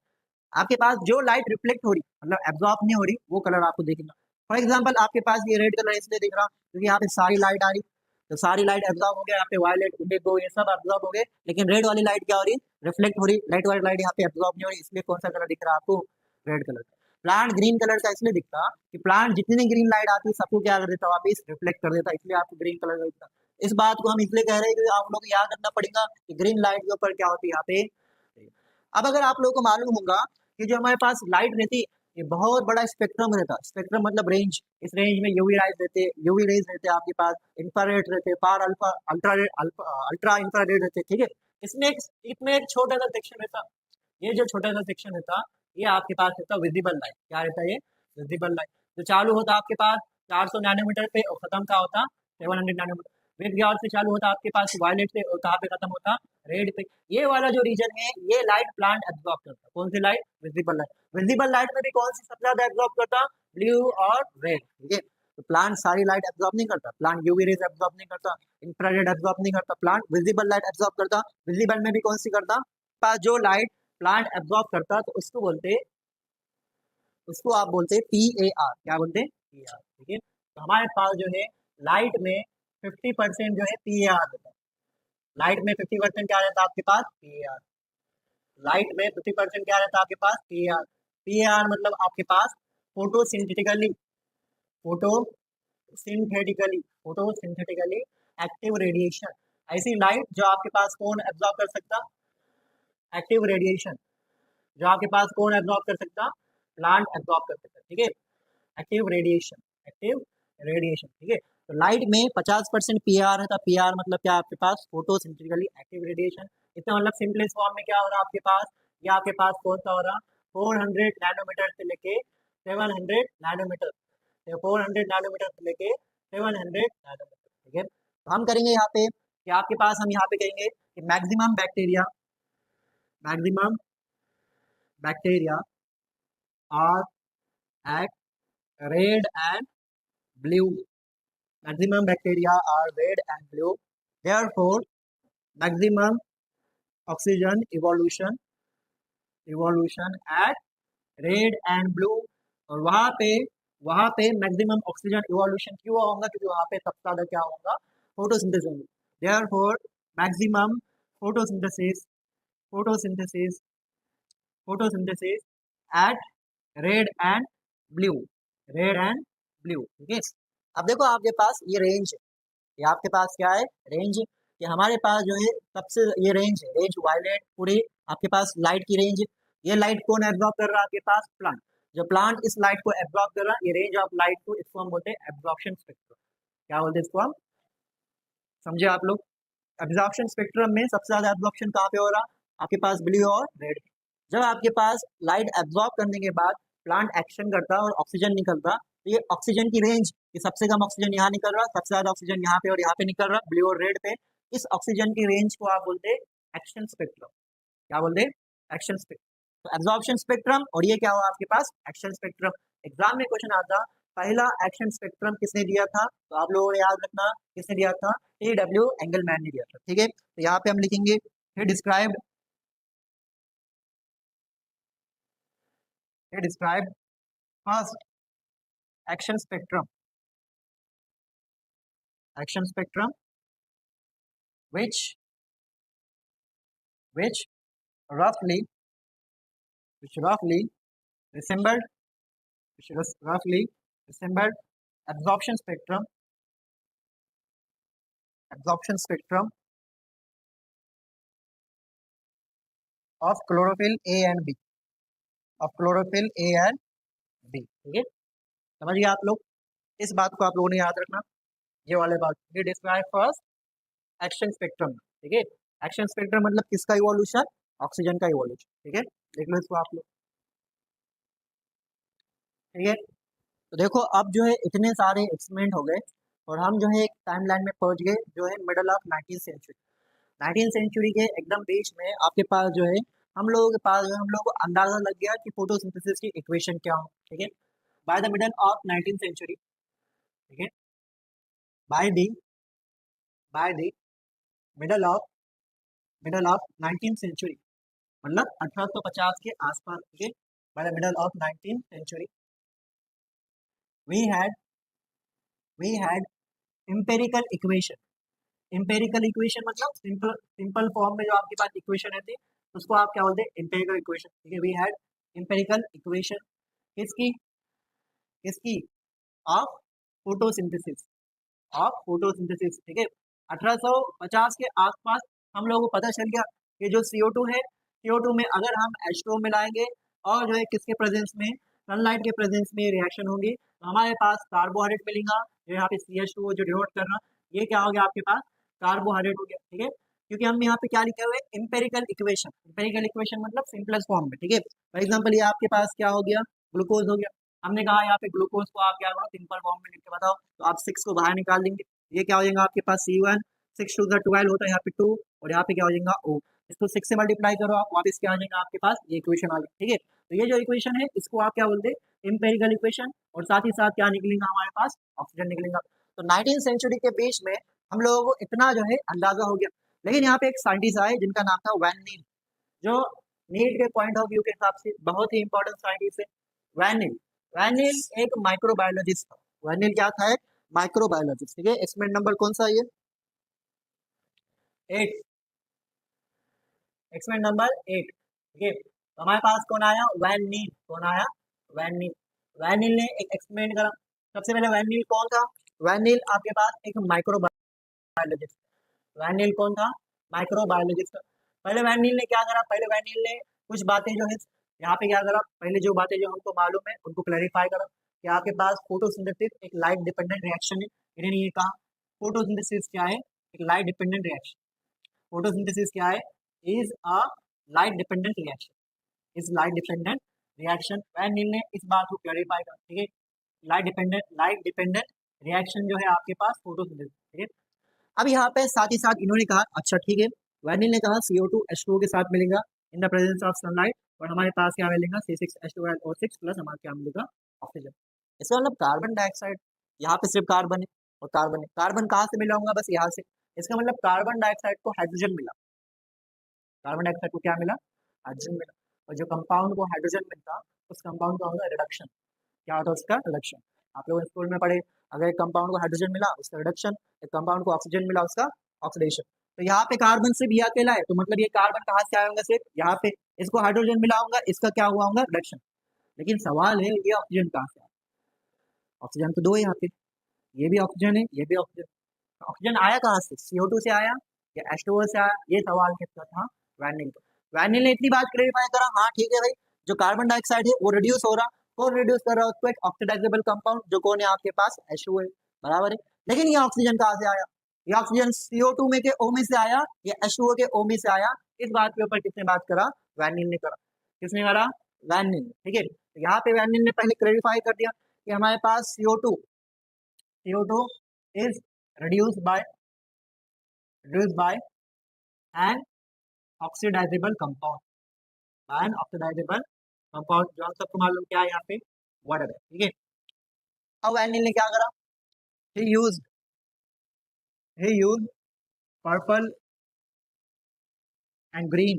आपके पास जो लाइट रिफ्लेक्ट हो रही मतलब एब्जॉर्ब नहीं हो रही वो कलर आपको दिखेगा। फॉर एग्जाम्पल आपके पास ये रेड कलर इसलिए दिख रहा क्योंकि यहाँ पे सारी लाइट आ रही, तो सारी लाइट एब्जॉर्ब हो गया, यहाँ पे वायलेट, इंडिगो ये सब एब्जॉर्ब हो गए, लेकिन रेड वाली लाइट क्या हो रही, रिफ्लेक्ट हो रही, लाइट वाली लाइट यहाँ पे एब्जॉर्ब नहीं हो रही, इसलिए कौन सा कलर दिख रहा है आपको, red colour. Plant green colour का इसलिए दिखता कि प्लांट जितनी ग्रीन लाइट आती है सबको क्या कर देता, वापिस रिफ्लेक्ट कर देता, इसलिए आपको ग्रीन कलर का दिखता। इस बात को हम इसलिए कह रहे हैं कि आप लोग को याद रखना पड़ेगा कि ग्रीन लाइट के ऊपर क्या होती है यहाँ पे। अब अगर आप लोगों को मालूम होगा कि जो हमारे पास लाइट रहती ये बहुत बड़ा स्पेक्ट्रम रहता, स्पेक्ट्रम मतलब रेंज, इस रेंज में यूवी राइज रहते, यूवी रेज रहते आपके पास, इंफ्रारेड रहते, फार अल्फा अल्ट्रा अल्ट्रा इंफ्रारेड रहते, ठीक है। इसमें एक छोटा सा सेक्शन रहता, ये जो छोटा सा सेक्शन रहता ये आपके पास रहता विजिबल लाइट, क्या रहता है ये, विजिबल लाइट। जो चालू होता आपके पास 400 नैनोमीटर पे और खत्म का होता 700 नैनोमीटर, विद ग्यार से चालू होता आपके पास वायलेट पे और कहाँ पे खत्म होता, रेड पे। ये वाला जो रीजन है ये लाइट प्लांट एब्जॉर्ब करता, कौन सी light, visible light. Visible light में भी कौन सी सबसे ज्यादा एब्जॉर्ब करता, ब्लू और रेड, ठीक है। तो प्लांट सारी लाइट एब्जॉर्ब नहीं करता, प्लांट यूवी रेज एब्जॉर्ब नहीं करता, इंफ्रारेड एब्जॉर्ब नहीं करता, प्लांट विजिबल लाइट एब्जॉर्ब करता। विजिबल में भी कौन सी करता, पास जो लाइट प्लांट एब्जॉर्ब करता तो उसको बोलते, उसको आप बोलते पी ए आर, क्या बोलते हैं, पी आर, ठीक है। तो हमारे पास जो है लाइट में 50% जो है पी ए आर रहता है, लाइट में 50% क्या रहता है आपके पास, पी ए आर। लाइट में 50% क्या रहता है आपके पास, पीआर। पीआर मतलब आपके पास photosynthetically photosynthetically photosynthetically active radiation. ऐसी लाइट जो आपके पास कौन एब्जॉर्ब कर सकता, एक्टिव रेडिएशन, जो आपके पास कौन एब्जॉर्ब कर सकता, प्लांट एब्जॉर्ब कर सकता, ठीक है। एक्टिव रेडिएशन, एक्टिव रेडिएशन, ठीक है। तो लाइट में 50% पीआर है, तो पीआर मतलब क्या आपके पास, फोटोसिंथेटिकली एक्टिव रेडिएशन। इसका मतलब सिंपलेस्ट फॉर्म में क्या हो रहा है आपके पास, या आपके पास कौन सा हो रहा, 400 नैनोमीटर से लेके 700 नैनोमीटर, 400 नैनोमीटर से लेके 700 नैनोमीटर, ठीक है। तो हम करेंगे यहाँ पे कि आपके पास हम यहाँ पे कहेंगे कि maximum bacteria are at red and blue, maximum bacteria are red and blue, therefore maximum oxygen evolution at red and blue। और वहां पे मैक्सिमम ऑक्सीजन इवोल्यूशन क्यों होगा, क्योंकि वहां पे सबसे ज्यादा क्या होगा, फोटोसिंथेसिस होगी। Therefore maximum photosynthesis photosynthesis photosynthesis at red and blue, red and blue, ठीक है। अब देखो आपके पास ये रेंज है, ये आपके पास क्या है, रेंज। कि हमारे पास जो है सबसे ये रेंज है, रेंज वायलेट पूरी आपके पास लाइट की रेंज है। ये लाइट कौन एब्जॉर्ब कर रहा है आपके पास, प्लांट। जो प्लांट इस लाइट को एब्जॉर्ब कर रहा है, ये रेंज ऑफ लाइट को, इसको हम बोलते हैं एब्जॉर्प्शन स्पेक्ट्रम। क्या बोलते हैं इसको हम, समझे आप लोग। एब्जॉर्प्शन स्पेक्ट्रम में सबसे ज्यादा एब्जॉर्प्शन कहाँ पे हो रहा, आपके पास ब्लू और रेड। जब आपके पास लाइट एब्जॉर्ब करने के बाद प्लांट एक्शन करता और ऑक्सीजन निकलता, तो ये ऑक्सीजन की रेंज, ये सबसे कम ऑक्सीजन यहाँ निकल रहा, सबसे ज्यादा ऑक्सीजन यहाँ पे और यहाँ पे निकल रहा, ब्लू और रेड पे। इस ऑक्सीजन की रेंज को आप बोलते हैं एक्शन स्पेक्ट्रम। क्या बोलते हैं, एक्शन स्पेक्ट्रम। तो एब्जॉर्प्शन स्पेक्ट्रम और ये क्या हुआ आपके पास, एक्शन स्पेक्ट्रम। एग्जाम में क्वेश्चन आता, पहला एक्शन स्पेक्ट्रम किसने दिया था, तो आप लोगों ने याद रखना किसने दिया था, A.W. एंगलमैन ने दिया था, ठीक है। तो यहाँ पे हम लिखेंगे he described first action spectrum which which roughly which roughly resembled resembled absorption spectrum of chlorophyll A and B, of chlorophyll A and B, ठीक है। समझिए आप लोग, इस बात को आप लोगों ने याद रखना, ये वाले बात। ये डिस्क्राइब फर्स्ट एक्शन स्पेक्ट्रम, ठीक है। एक्शन स्पेक्ट्रम मतलब किसका इवोल्यूशन, ऑक्सीजन का इवोल्यूशन, ठीक है। देख लो इसको आप लोग, ठीक है। तो देखो अब जो है इतने सारे एक्सपेरिमेंट हो गए और हम जो है एक टाइमलाइन में पहुंच गए, जो है middle of 19th century. 19th century के एकदम बीच में आपके पास जो है, हम लोगों के पास जो है, हम लोगों को अंदाजा लग गया कि फोटोसिंथेसिस की इक्वेशन क्या हो, ठीक है। By the middle of 19th century, ठीक है, by the middle of 19th century, मतलब 1850 के आसपास, ठीक है। By the middle of 19th century we had empirical equation मतलब सिंपल फॉर्म में जो आपके पास इक्वेशन रहती है, उसको आप क्या बोलते हैं, एम्पेरिकल इक्वेशन, ठीक है। वी हैड एम्पेरिकल इक्वेशन किसकी किसकी ऑफ फोटोसिंथेसिस, ठीक है। 1850 के आसपास हम लोगों को पता चल गया कि जो CO2 है, CO2 में अगर हम H2O मिलाएंगे और जो है किसके प्रेजेंस में, सनलाइट के प्रेजेंस में रिएक्शन होगी, तो हमारे पास कार्बोहाइड्रेट मिलेगा। जो यहाँ पे CH2O जो डिनोट कर रहा, ये क्या हो गया आपके पास, कार्बोहाइड्रेट हो गया, ठीक है। क्योंकि हम यहाँ पे क्या लिखे हुए, एम्पेरिकल इक्वेशन मतलब सिंपलेस्ट फॉर्म में, ठीक है। फॉर एग्जाम्पल ये आपके पास क्या हो गया, ग्लूकोज हो गया। हमने कहा यहाँ पे ग्लूकोज को आप क्या करो, सिंपल फॉर्म में लिख के बताओ, तो आप 6 को बाहर निकाल देंगे, ये क्या हो जाएगा आपके पास C1, 6 टू 12 होता है यहाँ पे 2, और यहाँ पे क्या हो जाएगा O। इसको 6 से मल्टीप्लाई करो आप, वापस क्या आ जाएगा आपके पास, ये इक्वेशन आ गई, ठीक है। तो ये जो इक्वेशन है इसको आप क्या बोलते हैं, एम्पेरिकल इक्वेशन। और साथ ही साथ क्या निकलेगा हमारे पास, ऑक्सीजन निकलेगा। तो 19th सेंचुरी के बीच में हम लोगों को इतना जो है अंदाजा हो गया। लेकिन यहाँ पे एक साइंटिस्ट आए जिनका नाम था वैन नील, जो नीट के पॉइंट ऑफ व्यू के हिसाब से बहुत ही इंपॉर्टेंट साइंटिस्ट है वैन नील। वैन नील एक माइक्रोबायोलॉजिस्ट था। वैन नील क्या था, एक माइक्रोबायोलॉजिस्ट, ठीक है। एक्सपेरिमेंट नंबर कौन सा है ये, 8, एक्सपेरिमेंट नंबर 8। ठीक है। तो हमारे पास कौन आया, वैन नील। कौन आया, वैन नील। वैन नील ने एक एक्सपेरिमेंट करा। सबसे पहले वैन नील कौन था, वैन नील आपके पास एक माइक्रोबायोलॉजिस्ट। वैन नील कौन था, माइक्रोबायोलॉजिस्ट। पहले वैन नील ने क्या करा, पहले वैन नील ने कुछ बातें जो है यहाँ पे क्या करा, पहले जो बातें जो हमको मालूम है उनको क्लैरिफाई करा कि आपके पास फोटोसिंथेसिस एक लाइट डिपेंडेंट रिएक्शन है। इन्होंने ये कहा फोटोसिंथेसिस क्या है, एक लाइट डिपेंडेंट रिएक्शन। फोटोसिंथेसिस क्या है, is a light dependent reaction, is light dependent reaction. Van Niel ने इस बात को क्लैरिफाई करा। ठीक है, लाइट डिपेंडेंट रिएक्शन जो है आपके पास फोटोसिंथेसिस। ठीक है। अब यहाँ पे साथ ही साथ इन्होंने कहा, अच्छा ठीक है, वैनिल ने कहा CO2 H2O के साथ मिलेगा in the presence of sunlight, और हमारे पास क्या मिलेगा C6H12O6 प्लस हमारा क्या मिलेगा, ऑक्सीजन। इसका मतलब कार्बन डाइऑक्साइड, यहाँ पे सिर्फ कार्बन है और कार्बन है। कार्बन कहाँ से मिला होगा, बस यहाँ से। इसका मतलब कार्बन डाइऑक्साइड को हाइड्रोजन मिला, कार्बन डाइऑक्साइड को क्या मिला, हाइड्रोजन मिला। और जो कंपाउंड को हाइड्रोजन मिलता, उस कंपाउंड का होगा रिडक्शन। क्या होता है उसका, रिडक्शन। आप लोग स्कूल में पढ़े, अगर एक कंपाउंड को हाइड्रोजन मिला उसका रिडक्शन, एक कंपाउंड को ऑक्सीजन मिला उसका ऑक्सीडेशन। तो यहाँ पे कार्बन सिर्फ ये अकेला है, तो मतलब ये कार्बन कहाँ से आया होगा, सिर्फ यहाँ पे। इसको हाइड्रोजन मिला होगा, इसका क्या हुआ होगा, रिडक्शन। लेकिन सवाल है ये ऑक्सीजन कहाँ से आया, ऑक्सीजन तो दो है यहाँ पे, ये भी ऑक्सीजन है, ये भी ऑक्सीजन। ऑक्सीजन आया कहाँ से, CO2 से आया या H2O से आया, ये सवाल किसका था, वैनिल का। वैनिल ने इतनी बात क्लेरिफाई करा, हाँ ठीक है भाई, जो कार्बन डाइऑक्साइड है वो रिड्यूस हो रहा, कौन रिड्यूस कर रहा है उसको, एक ऑक्सीडाइजेबल कंपाउंड जो कौन है आपके पास, H2O है, बराबर है। लेकिन ये ऑक्सीजन कहाँ से आया, ये ऑक्सीजन CO2 में के O में से आया या H2O के O में से आया, इस बात के ऊपर किसने बात करा, वैनिल ने करा। किसने करा, वैनिल ने। ठीक है, तो यहाँ पे वैनिल ने पहले क्लेरिफाई कर दिया कि हमारे पास CO2 is reduced by an oxidizable compound, जो हम सबको मालूम क्या है यहाँ पे, वाटर है। ठीक है। अब वैनिल ने क्या करा, he used purple and green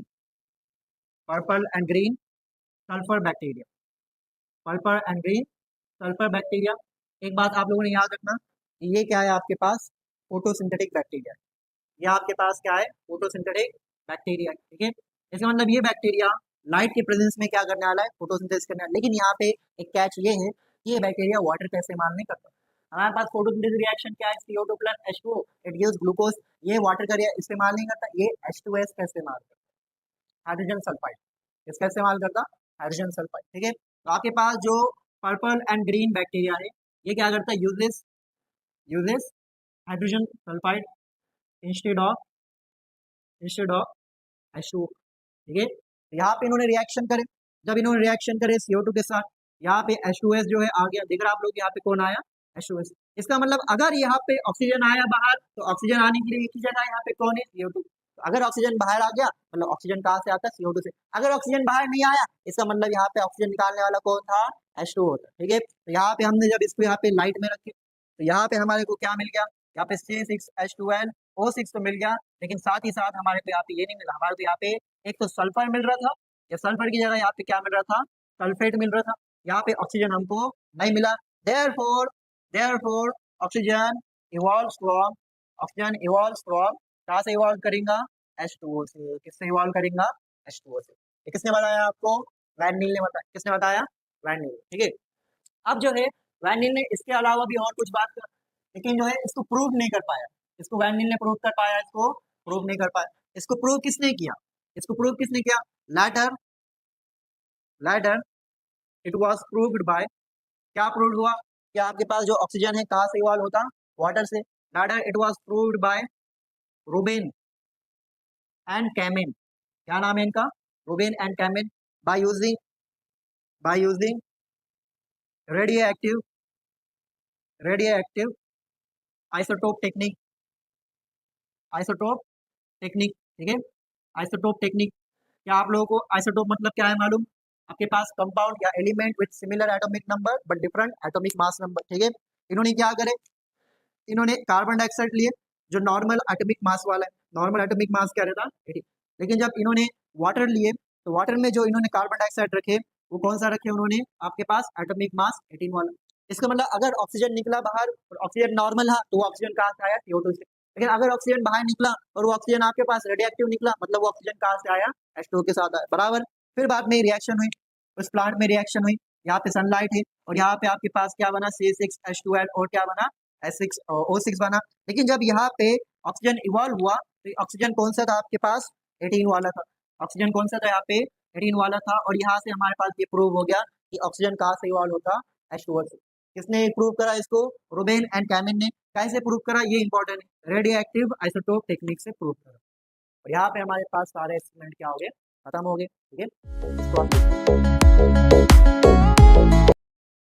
sulfur bacteria, एक बात आप लोगों ने याद रखना, ये क्या है आपके पास, फोटोसिंथेटिक बैक्टीरिया। ये आपके पास क्या है, फोटोसिंथेटिक बैक्टीरिया। ठीक है, इसका मतलब ये बैक्टीरिया लाइट के प्रेजेंस में क्या करने वाला है, फोटोसिंथेसिस करने वाला है। लेकिन यहाँ पे एक कैच ये है कि ये बैक्टीरिया वाटर का इस्तेमाल नहीं करता। हमारे पास फोटोसिंथेसिस रिएक्शन क्या है, CO2 plus H2O, it gives glucose. ये वाटर का इस्तेमाल नहीं करता, ये H2S का इस्तेमाल करता, हाइड्रोजन सल्फाइड। इसका इस्तेमाल करता, हाइड्रोजन सल्फाइड। ठीक है, तो आपके पास जो पर्पल एंड ग्रीन बैक्टीरिया है, ये क्या करता है, uses hydrogen sulphide instead of H2O। ठीक है, यहाँ पे इन्होंने रिएक्शन करे, जब इन्होंने रिएक्शन करे CO2 के साथ, यहाँ पे H2S जो है आ गया, देख रहे आप लोग यहाँ पे कौन आया, H2S। इसका मतलब अगर यहाँ पे ऑक्सीजन आया बाहर, तो ऑक्सीजन आने के लिए एक ही जगह यहाँ पे कौन है, CO2। तो अगर ऑक्सीजन बाहर आ गया, मतलब ऑक्सीजन कहाँ से आता है, CO2 से। अगर ऑक्सीजन बाहर नहीं आया, इसका मतलब यहाँ पे ऑक्सीजन निकालने वाला कौन था, H2O था। ठीक है, तो यहाँ पे हमने जब इसको यहाँ पे लाइट में रखे, तो यहाँ पे हमारे को क्या मिल गया, यहाँ पे C6H12O6 तो मिल गया, लेकिन साथ ही साथ हमारे को यहाँ पे ये नहीं मिला, हमारे को यहाँ पे एक तो सल्फर मिल रहा था, या सल्फर की जगह यहाँ पे क्या मिल रहा था, सल्फेट मिल रहा था। यहाँ पे ऑक्सीजन हमको नहीं मिला। देयरफॉर ऑक्सीजन इवॉल्व्स फ्रॉम कहाँ से इवॉल्व करेगा, H2O से। किससे इवॉल्व करेगा, H2O से। ये किसने बताया आपको, वैनिल ने बताया। किसने बताया, वैनिल। ठीक है, अब जो है वैनिल ने इसके अलावा भी और कुछ बात कर, लेकिन जो है इसको प्रूव नहीं कर पाया। इसको वैनिल ने प्रूव कर पाया, इसको प्रूव नहीं कर पाया। इसको प्रूव किसने किया, later it was proved by, क्या प्रूव हुआ कि आपके पास जो ऑक्सीजन है कहाँ से इवॉल्व होता, वाटर से। Later it was proved by Ruben and Kamen. क्या नाम है इनका, Ruben and Kamen. By using radioactive isotope technique. ठीक है, आइसोटोप टेक्निक। क्या आप लोगों को आइसोटोप मतलब क्या है मालूम, आपके पास कंपाउंड या element with similar atomic number but different atomic mass number. ठीक है, इन्होंने क्या करे, इन्होंने कार्बन डाइऑक्साइड लिए जो नॉर्मल एटॉमिक मास वाला है, नॉर्मल एटॉमिक मास क्या रहता है 80। लेकिन जब इन्होंने वाटर लिए, तो वाटर में जो इन्होंने कार्बन डाइऑक्साइड रखे, वो कौन सा रखे उन्होंने, आपके पास एटॉमिक मास 18 वाला। इसका मतलब अगर ऑक्सीजन निकला बाहर और ऑक्सीजन नॉर्मल है, तो वो ऑक्सीजन कहाँ से आया, CO2 से। लेकिन अगर ऑक्सीजन बाहर निकला और वो ऑक्सीजन आपके पास रेडियो एक्टिव निकला, मतलब वो ऑक्सीजन कहाँ से आया, H2O के साथ आया, बराबर। फिर बाद में रिएक्शन हुई, उस प्लांट में रिएक्शन हुई, यहाँ पे सनलाइट है और यहाँ पे आपके पास क्या बना C6H12 और क्या बना S6O6 बना। लेकिन जब यहाँ पे ऑक्सीजन इवॉल्व हुआ तो ऑक्सीजन कौन सा था आपके पास, 18 वाला था। ऑक्सीजन कौन सा था यहाँ पे, 18 वाला था। और यहाँ से हमारे पास ये प्रूव हो गया कि ऑक्सीजन कहाँ से इवॉल्व होता, H2O से। किसने प्रूव करा इसको, रूबेन एंड कैमिन ने। कैसे प्रूव करा ये इंपॉर्टेंट है, रेडियो एक्टिव आइसोटोप टेक्निक से प्रूव करा। और यहाँ पे हमारे पास सारे एक्सपेरिमेंट क्या हो गए, खत्म हो गए। ठीक है, इसको